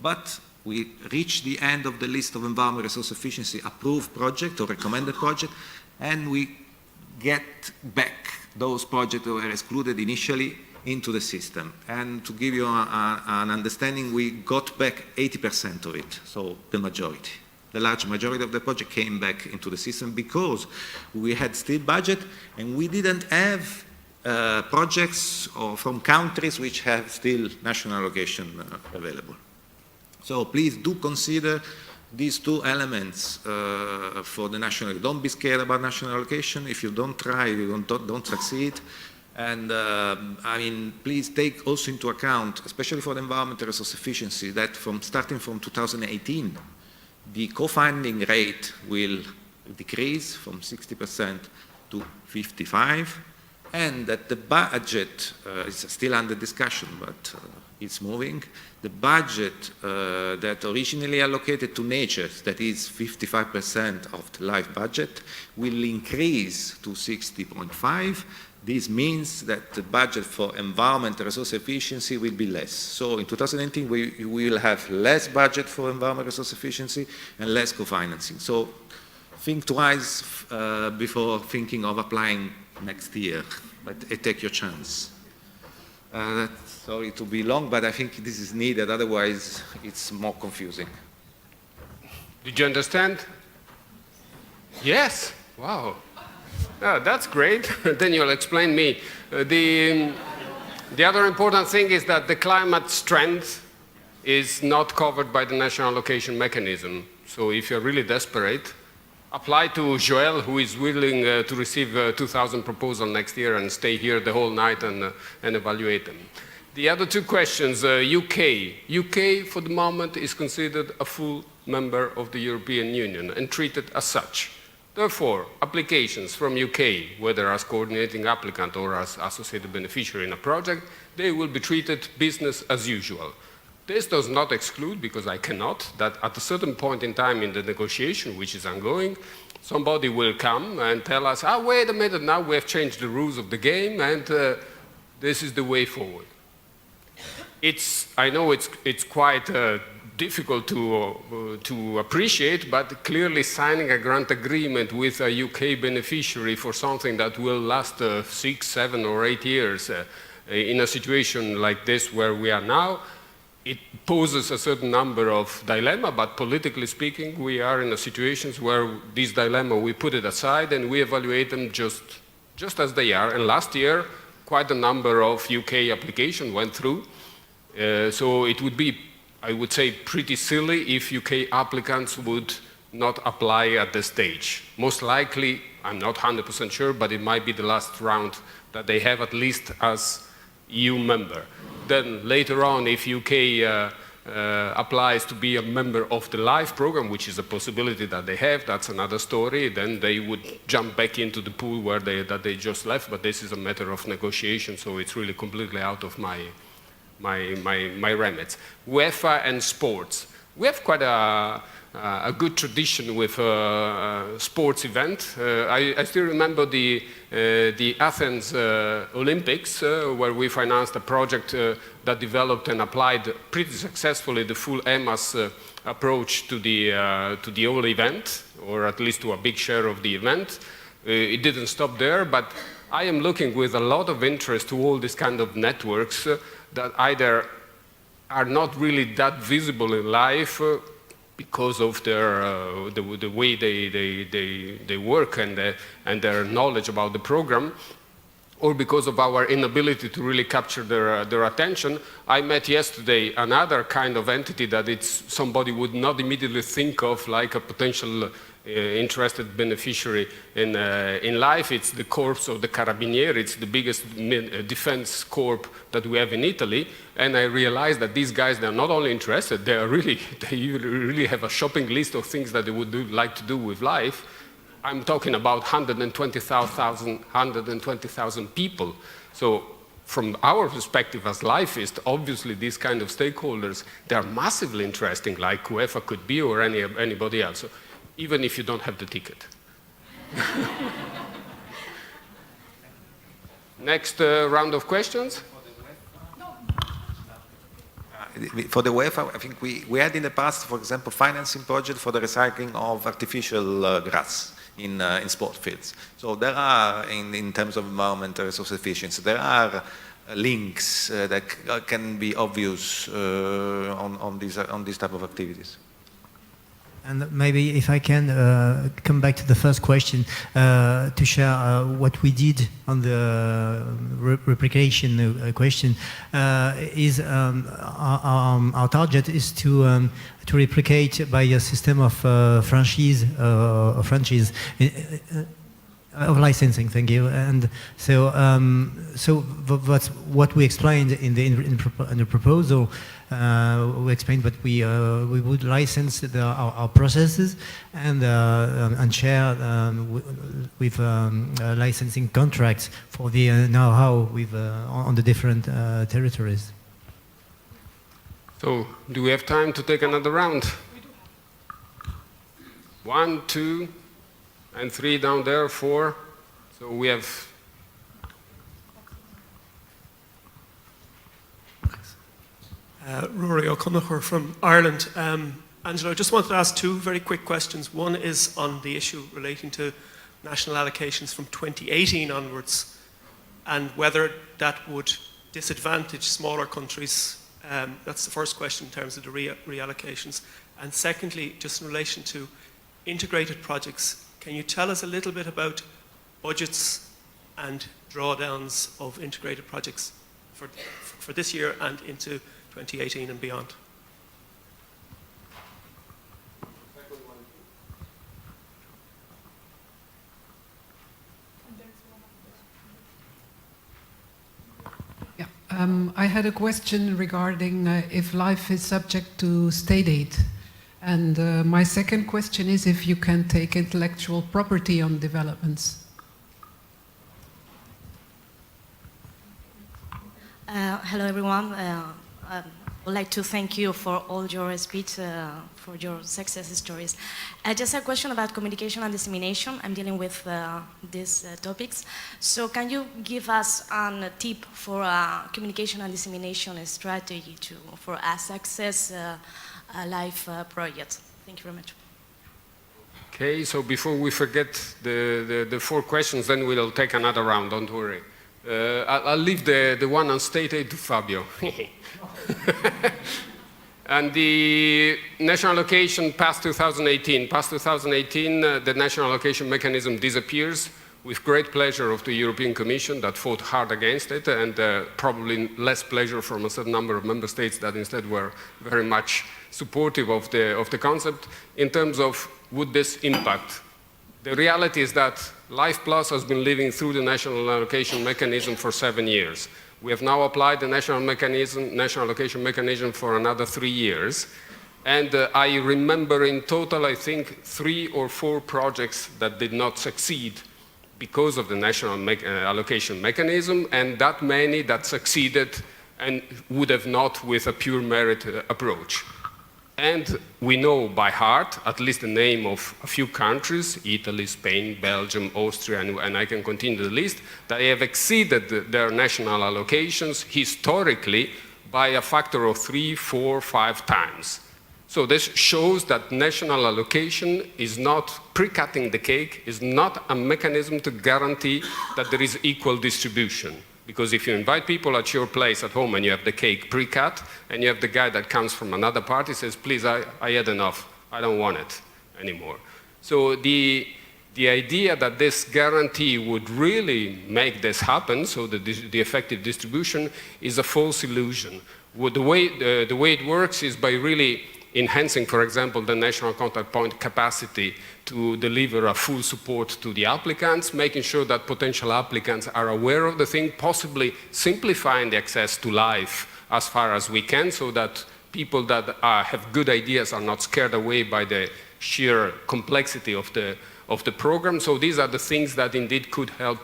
But we reached the end of the list of environment resource efficiency approved project or recommended project, and we get back those projects that were excluded initially into the system. And to give you an understanding, we got back 80% of it, so the majority. The large majority of the project came back into the system because we had still budget and we didn't have projects from countries which have still national allocation available. So please do consider these two elements for the national. Don't be scared about national allocation. If you don't try, you don't succeed. And I mean, please take also into account, especially for the environmental resource efficiency, that starting from 2018, the co-funding rate will decrease from 60% to 55%, and that the budget is still under discussion, but it's moving. The budget that originally allocated to nature, that is 55% of the life budget, will increase to 60.5%. This means that the budget for environment and resource efficiency will be less. So in 2019, we will have less budget for environment and resource efficiency and less co-financing. So think twice before thinking of applying next year, but take your chance. Sorry to be long, but I think this is needed, otherwise it's more confusing. Did you understand? Yes, wow. Oh, that's great. Then you'll explain me. The other important thing is that the climate strength is not covered by the national allocation mechanism. So if you're really desperate, apply to Joël, who is willing to receive 2,000 proposals next year and stay here the whole night and evaluate them. The other two questions, UK. UK, for the moment, is considered a full member of the European Union and treated as such. Therefore, applications from UK, whether as coordinating applicant or as associated beneficiary in a project, they will be treated business as usual. This does not exclude, because I cannot, that at a certain point in time in the negotiation, which is ongoing, somebody will come and tell us, wait a minute, now we have changed the rules of the game and this is the way forward. I know it's quite difficult to appreciate, but clearly signing a grant agreement with a UK beneficiary for something that will last 6, 7 or 8 years in a situation like this where we are now, it poses a certain number of dilemma, but politically speaking, we are in a situation where this dilemma, we put it aside and we evaluate them just as they are. And last year, quite a number of UK applications went through. So it would be, I would say, pretty silly if UK applicants would not apply at this stage. Most likely, I'm not 100% sure, but it might be the last round that they have, at least as EU member. Then later on, if UK applies to be a member of the LIFE program, which is a possibility that they have, that's another story, then they would jump back into the pool where that they just left, but this is a matter of negotiation, so it's really completely out of my remits. UEFA and sports. We have quite a good tradition with sports event. I still remember the Athens Olympics, where we financed a project that developed and applied pretty successfully the full EMAS approach to the whole event, or at least to a big share of the event. It didn't stop there, but I am looking with a lot of interest to all these kind of networks that either are not really that visible in life because of their the way they work and their knowledge about the program, or because of our inability to really capture their attention. I met yesterday another kind of entity that somebody would not immediately think of, like a potential interested beneficiary in life. It's the Corps of the Carabinieri. It's the biggest defense corps that we have in Italy. And I realized that these guys, they're not only interested, they really have a shopping list of things that they would like to do with life. I'm talking about 120,000 people. So from our perspective as LifeIst, obviously these kind of stakeholders, they are massively interesting, like UEFA could be or anybody else. So even if you don't have the ticket. Next round of questions. For the UEFA, I think we had in the past, for example, financing project for the recycling of artificial grass in sport fields. So there are, in terms of environmental resource efficiency, there are links that can be obvious on these type of activities. And maybe if I can come back to the first question to share what we did on the replication question is our target is to replicate by a system of franchise of licensing. Thank you. And so that's what we explained in the proposal. We explained that we would license our processes and share with licensing contracts for the know-how on the different territories. So, do we have time to take another round? 1, 2, and 3 down there, 4. So we have. Rory O'Connor from Ireland. Angelo, I just wanted to ask 2 very quick questions. One is on the issue relating to national allocations from 2018 onwards and whether that would disadvantage smaller countries. That's the first question in terms of the reallocations. And secondly, just in relation to integrated projects, can you tell us a little bit about budgets and drawdowns of integrated projects for this year and into 2018 and beyond? Yeah, I had a question regarding if life is subject to state aid. And my second question is if you can take intellectual property on developments. Hello everyone. I would like to thank you for all your speech, for your success stories. Just a question about communication and dissemination. I'm dealing with these topics. So can you give us a tip for a communication and dissemination strategy for a success life project? Thank you very much. Okay, so before we forget the 4 questions, then we'll take another round, don't worry. I'll leave the one on state aid to Fabio. And the national allocation past 2018. Past 2018, the national allocation mechanism disappears with great pleasure of the European Commission that fought hard against it, and probably less pleasure from a certain number of member states that instead were very much supportive of the concept. In terms of would this impact? The reality is that Life Plus has been living through the national allocation mechanism for 7 years. We have now applied the national allocation mechanism for another 3 years. And I remember in total, I think, 3 or 4 projects that did not succeed because of the national allocation mechanism, and that many that succeeded and would have not with a pure merit approach. And we know by heart, at least the name of a few countries, Italy, Spain, Belgium, Austria, and I can continue the list, that they have exceeded their national allocations historically by a factor of 3, 4, 5 times. So this shows that national allocation is not pre-cutting the cake, is not a mechanism to guarantee that there is equal distribution. Because if you invite people at your place at home and you have the cake pre-cut, and you have the guy that comes from another party says, please, I had enough, I don't want it anymore. So the idea that this guarantee would really make this happen, so the effective distribution, is a false illusion. The way it works is by really enhancing, for example, the national contact point capacity to deliver a full support to the applicants, making sure that potential applicants are aware of the thing, possibly simplifying the access to life as far as we can, so that people that have good ideas are not scared away by the sheer complexity of the program. So these are the things that indeed could help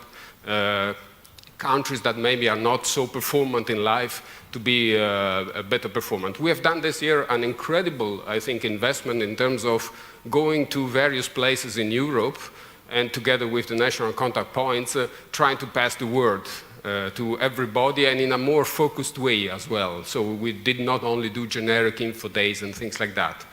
countries that maybe are not so performant in life to be better performant. We have done this year an incredible, I think, investment in terms of going to various places in Europe and together with the national contact points, trying to pass the word to everybody and in a more focused way as well. So we did not only do generic info days and things like that.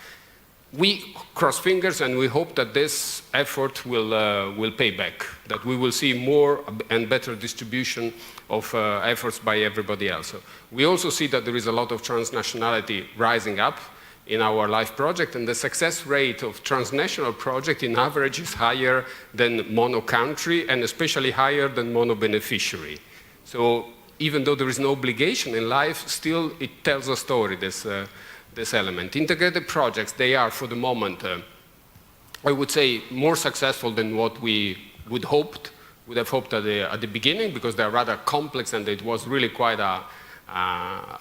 We cross fingers and we hope that this effort will pay back, that we will see more and better distribution of efforts by everybody else. So we also see that there is a lot of transnationality rising up in our LIFE project, and the success rate of transnational project in average is higher than mono-country and especially higher than mono-beneficiary. So even though there is no obligation in LIFE, still it tells a story, this element. Integrated projects, they are for the moment, I would say, more successful than what we would have hoped at the beginning, because they're rather complex and it was really quite a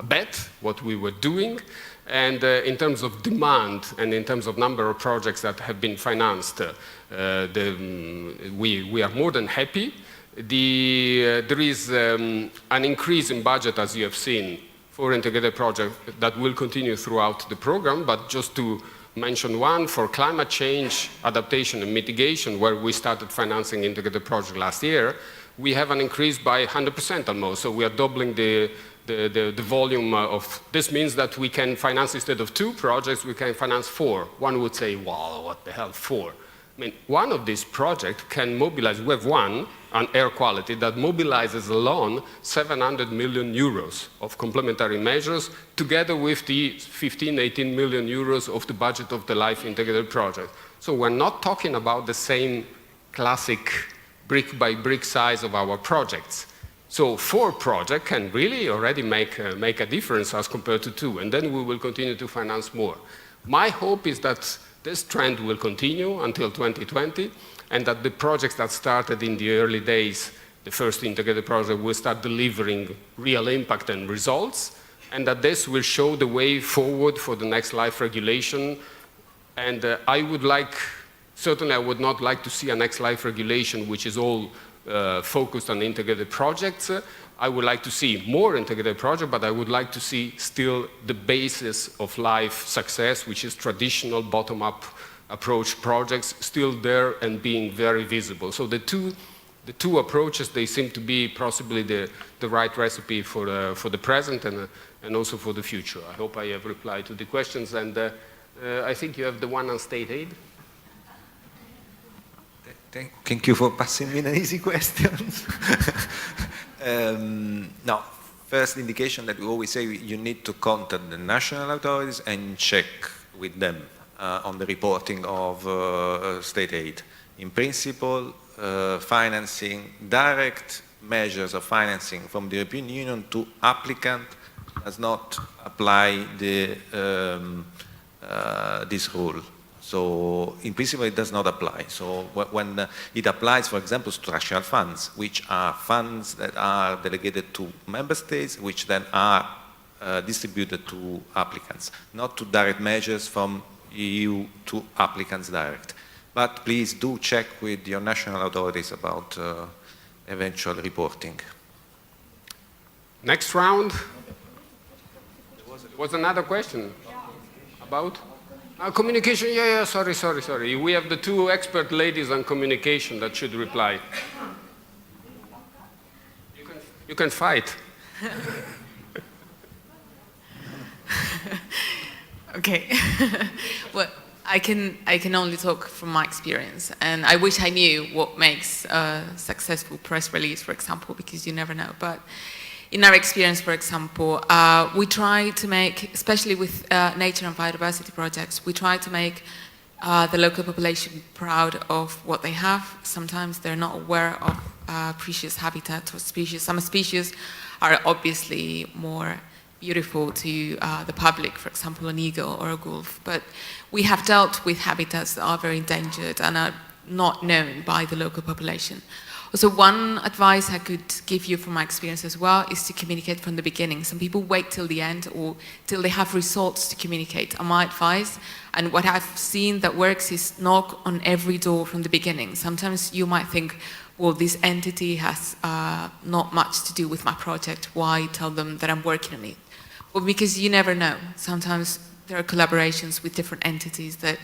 bet what we were doing. And in terms of demand and in terms of number of projects that have been financed, we are more than happy. There is an increase in budget, as you have seen, for integrated projects that will continue throughout the program, but just to mention one, for climate change, adaptation and mitigation, where we started financing integrated project last year, we have an increase by 100% almost, so we are doubling the volume of, this means that we can finance, instead of 2 projects, we can finance 4. One would say, wow, what the hell, 4? I mean, one of these projects can mobilize, we have one, on air quality, that mobilizes alone 700 million euros of complementary measures, together with the 15, 18 million euros of the budget of the LIFE integrated project. So we're not talking about the same classic brick by brick size of our projects. So 4 projects can really already make a difference as compared to 2, and then we will continue to finance more. My hope is that this trend will continue until 2020, and that the projects that started in the early days, the first integrated project, will start delivering real impact and results, and that this will show the way forward for the next LIFE regulation. And I would like, certainly I would not like to see a next LIFE regulation which is all focused on integrated projects. I would like to see more integrated projects, but I would like to see still the basis of LIFE success, which is traditional bottom-up approach projects, still there and being very visible. So the two approaches, they seem to be possibly the right recipe for the present and also for the future. I hope I have replied to the questions, and I think you have the one on state aid. Thank you for passing me an easy question. Now, first indication that we always say, you need to contact the national authorities and check with them on the reporting of state aid. In principle, financing, direct measures of financing from the European Union to applicant does not apply this rule. So in principle, it does not apply. So when it applies, for example, to structural funds, which are funds that are delegated to member states, which then are distributed to applicants, not to direct measures from EU to applicants direct. But please do check with your national authorities about eventual reporting. Next round. There was another question about? Communication, yeah, sorry. We have the 2 expert ladies on communication that should reply. You can fight. Okay. Well, I can only talk from my experience, and I wish I knew what makes a successful press release, for example, because you never know. But in our experience, for example, we try to make, especially with nature and biodiversity projects, we try to make the local population proud of what they have. Sometimes they're not aware of precious habitat or species. Some species are obviously more beautiful to the public, for example, an eagle or a wolf. But we have dealt with habitats that are very endangered and are not known by the local population. Also, one advice I could give you from my experience as well is to communicate from the beginning. Some people wait till the end or till they have results to communicate. And my advice, and what I've seen that works, is knock on every door from the beginning. Sometimes you might think, well, this entity has not much to do with my project. Why tell them that I'm working on it? Well, because you never know. Sometimes there are collaborations with different entities that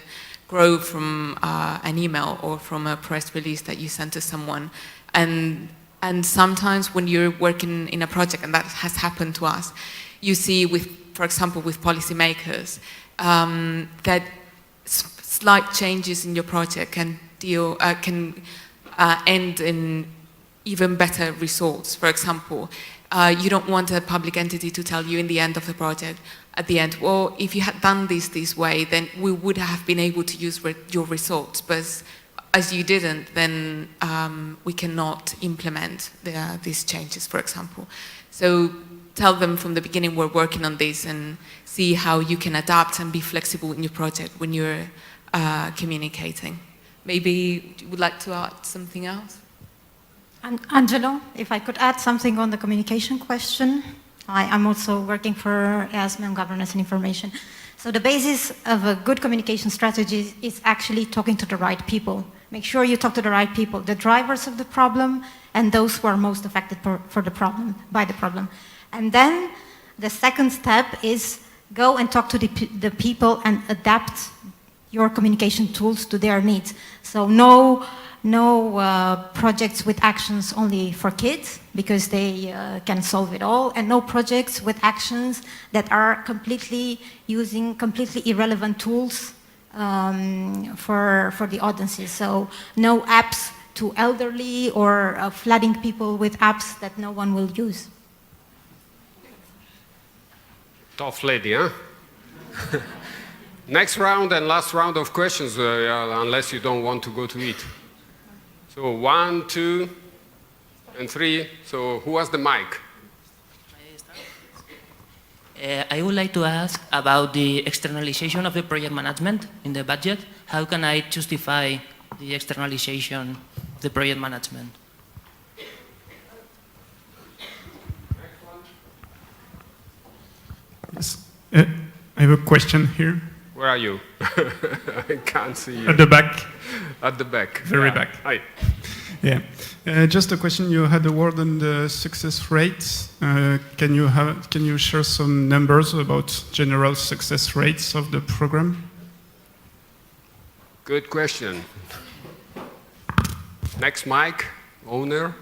grow from an email or from a press release that you send to someone. And sometimes when you're working in a project, and that has happened to us, you see with, for example, with policymakers, that slight changes in your project can end in even better results. For example, you don't want a public entity to tell you in the end of the project, at the end, well, if you had done this way, then we would have been able to use your results. But as you didn't, then we cannot implement these changes, for example. So tell them from the beginning we're working on this and see how you can adapt and be flexible in your project when you're communicating. Maybe you would like to add something else? Angelo, if I could add something on the communication question. I'm also working for EASME on governance and information. So the basis of a good communication strategy is actually talking to the right people. Make sure you talk to the right people, the drivers of the problem and those who are most affected by the problem. And then the second step is go and talk to the people and adapt your communication tools to their needs. So no projects with actions only for kids, because they can solve it all, and no projects with actions that are using completely irrelevant tools for the audiences. So no apps to elderly or flooding people with apps that no one will use. Tough lady, huh? Next round and last round of questions, unless you don't want to go to eat. So 1, 2, and 3. So who has the mic? I would like to ask about the externalization of the project management in the budget. How can I justify the externalization of the project management? Yes. I have a question here. Where are you? I can't see you. At the back. At the back. Very back. Hi. Yeah. Just a question. You had a word on the success rates. Can you share some numbers about general success rates of the program? Good question. Next mic, owner.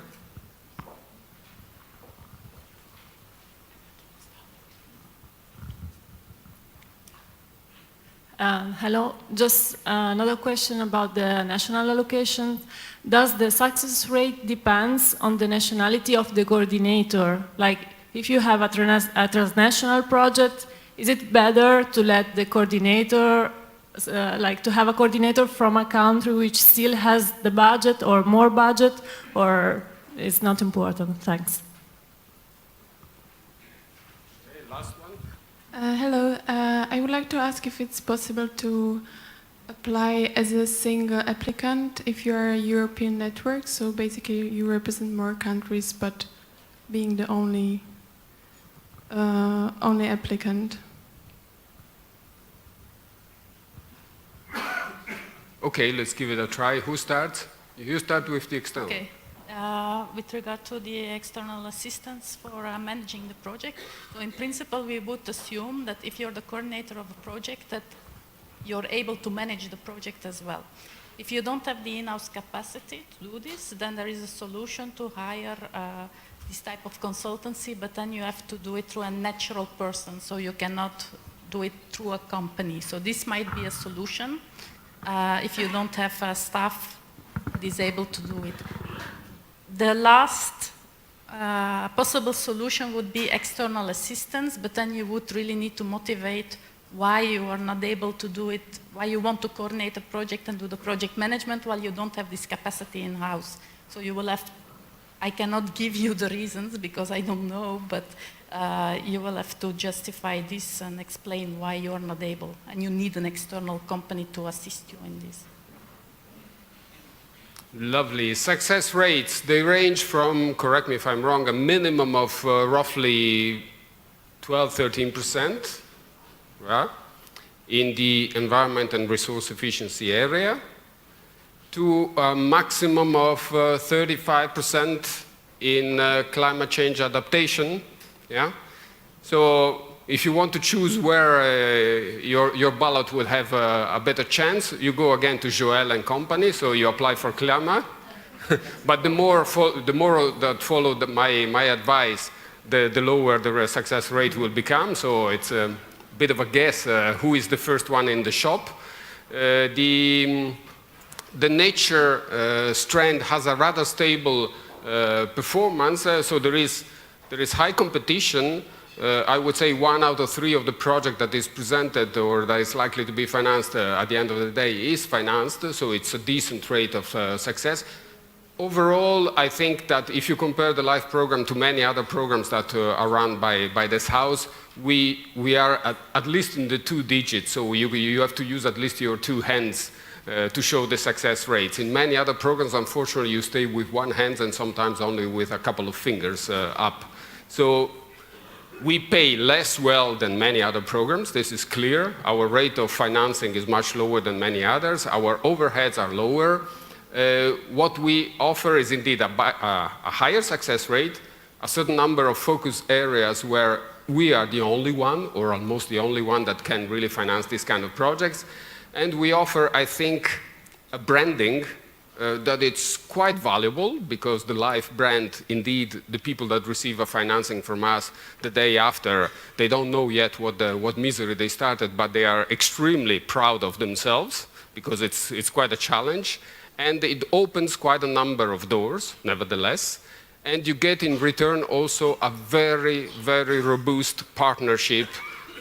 Hello, just another question about the national allocation. Does the success rate depends on the nationality of the coordinator? Like, if you have a transnational project, is it better to let the coordinator, to have a coordinator from a country which still has the budget or more budget, or it's not important? Thanks. Hello, I would like to ask if it's possible to apply as a single applicant if you are a European network, so basically you represent more countries but being the only applicant. Okay, let's give it a try. Who starts? You start with the external. Okay. With regard to the external assistance for managing the project, so in principle we would assume that if you're the coordinator of a project that you're able to manage the project as well. If you don't have the in-house capacity to do this, then there is a solution to hire this type of consultancy, but then you have to do it through a natural person, so you cannot do it through a company. So this might be a solution if you don't have staff that is able to do it. The last possible solution would be external assistance, but then you would really need to motivate why you are not able to do it, why you want to coordinate a project and do the project management while you don't have this capacity in-house. So you will have I cannot give you the reasons because I don't know, but you will have to justify this and explain why you're not able, and you need an external company to assist you in this. Lovely. Success rates, they range from, correct me if I'm wrong, a minimum of roughly 12-13%, yeah, in the environment and resource efficiency area, to a maximum of 35% in climate change adaptation. Yeah? So if you want to choose where your ballot will have a better chance, you go again to Joël and company, so you apply for CLIMA. But the more that follow my advice, the lower the success rate will become, so it's a bit of a guess who is the first one in the shop. The nature strand has a rather stable performance, so there is high competition. I would say 1 out of 3 of the project that is presented or that is likely to be financed at the end of the day is financed, so it's a decent rate of success. Overall, I think that if you compare the LIFE program to many other programs that are run by this house, we are at least in the 2 digits, so you have to use at least your 2 hands to show the success rates. In many other programs, unfortunately, you stay with 1 hand and sometimes only with a couple of fingers up. So we pay less well than many other programs, this is clear. Our rate of financing is much lower than many others. Our overheads are lower. What we offer is indeed a higher success rate, a certain number of focus areas where we are the only one, or almost the only one, that can really finance these kind of projects. And we offer, I think, a branding that it's quite valuable, because the LIFE brand, indeed, the people that receive a financing from us the day after, they don't know yet what misery they started, but they are extremely proud of themselves, because it's quite a challenge. And it opens quite a number of doors, nevertheless. And you get in return also a very, very robust partnership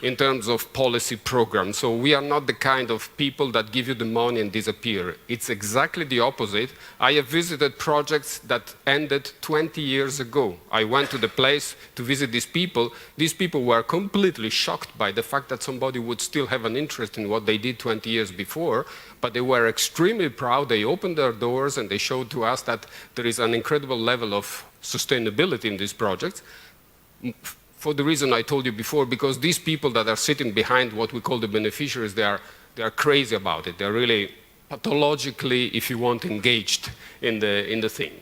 in terms of policy programs. So we are not the kind of people that give you the money and disappear. It's exactly the opposite. I have visited projects that ended 20 years ago. I went to the place to visit these people. These people were completely shocked by the fact that somebody would still have an interest in what they did 20 years before, but they were extremely proud. They opened their doors and they showed to us that there is an incredible level of sustainability in these projects. For the reason I told you before, because these people that are sitting behind what we call the beneficiaries, they are crazy about it. They're really pathologically, if you want, engaged in the thing.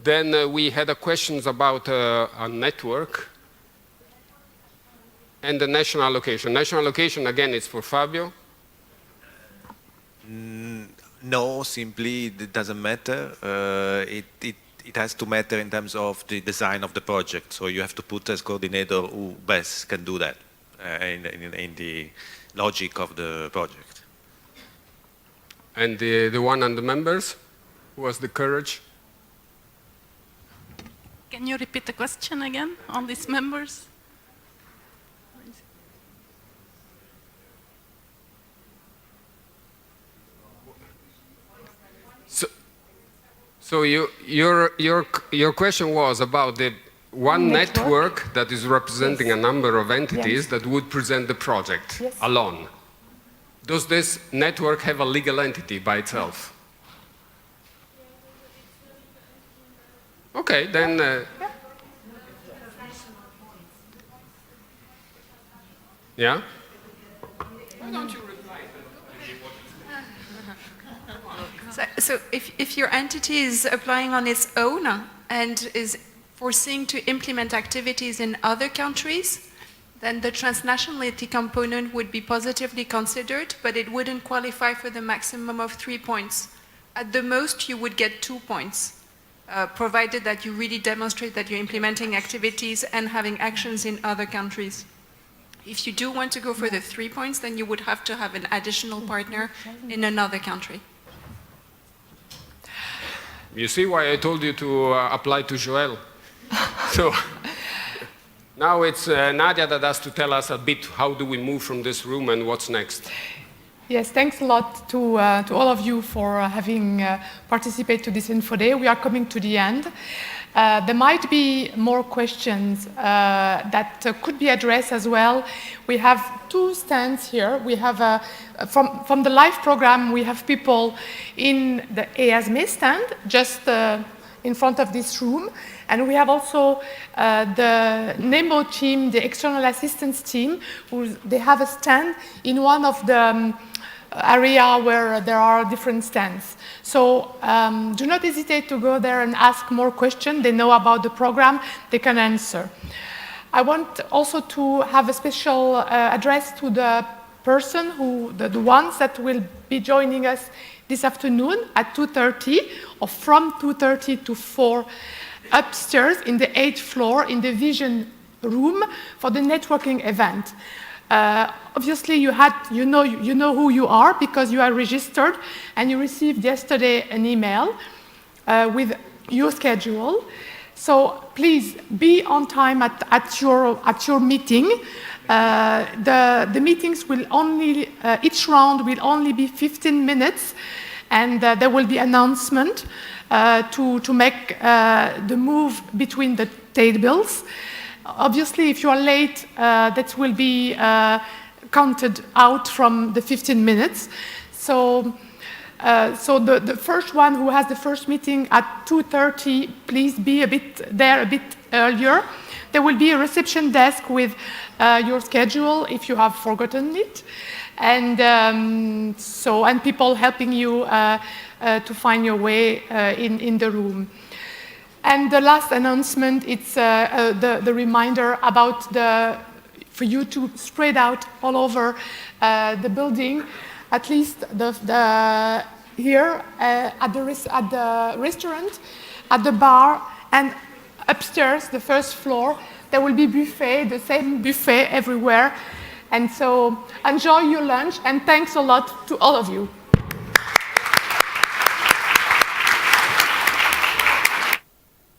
Then we had questions about a network and the national allocation. National allocation, again, it's for Fabio. No, simply it doesn't matter. It has to matter in terms of the design of the project. So you have to put as coordinator who best can do that in the logic of the project. And the one on the members, who has the courage? Can you repeat the question again on these members? So your question was about the one network that is representing a number of entities that would present the project alone. Does this network have a legal entity by itself? Okay, then... yeah? Why don't you reply? So if your entity is applying on its own and is foreseeing to implement activities in other countries, then the transnationality component would be positively considered, but it wouldn't qualify for the maximum of 3 points. At the most, you would get 2 points, provided that you really demonstrate that you're implementing activities and having actions in other countries. If you do want to go for the 3 points, then you would have to have an additional partner in another country. You see why I told you to apply to Joël? So now it's Nadia that has to tell us a bit how do we move from this room and what's next. Yes, thanks a lot to all of you for having participated to this Info Day. We are coming to the end. There might be more questions that could be addressed as well. We have 2 stands here. We have, from the live program, we have people in the EASME stand, just in front of this room. And we have also the NEMO team, the external assistance team, they have a stand in one of the area where there are different stands. So do not hesitate to go there and ask more questions. They know about the program, they can answer. I want also to have a special address to the person the ones that will be joining us this afternoon at 2:30 or from 2:30 to 4 upstairs in the 8th floor in the Vision room for the networking event. Obviously, you know who you are because you are registered and you received yesterday an email with your schedule. So please be on time at your meeting. The meetings will only, each round will only be 15 minutes, and there will be announcement to make the move between the tables. Obviously, if you are late, that will be counted out from the 15 minutes. So the first one who has the first meeting at 2:30, please be a bit earlier. There will be a reception desk with your schedule if you have forgotten it, and people helping you to find your way in the room. And the last announcement, it's the reminder about for you to spread out all over the building, at least here at the restaurant, at the bar, and upstairs, the first floor, there will be buffet, the same buffet everywhere. And so enjoy your lunch, and thanks a lot to all of you.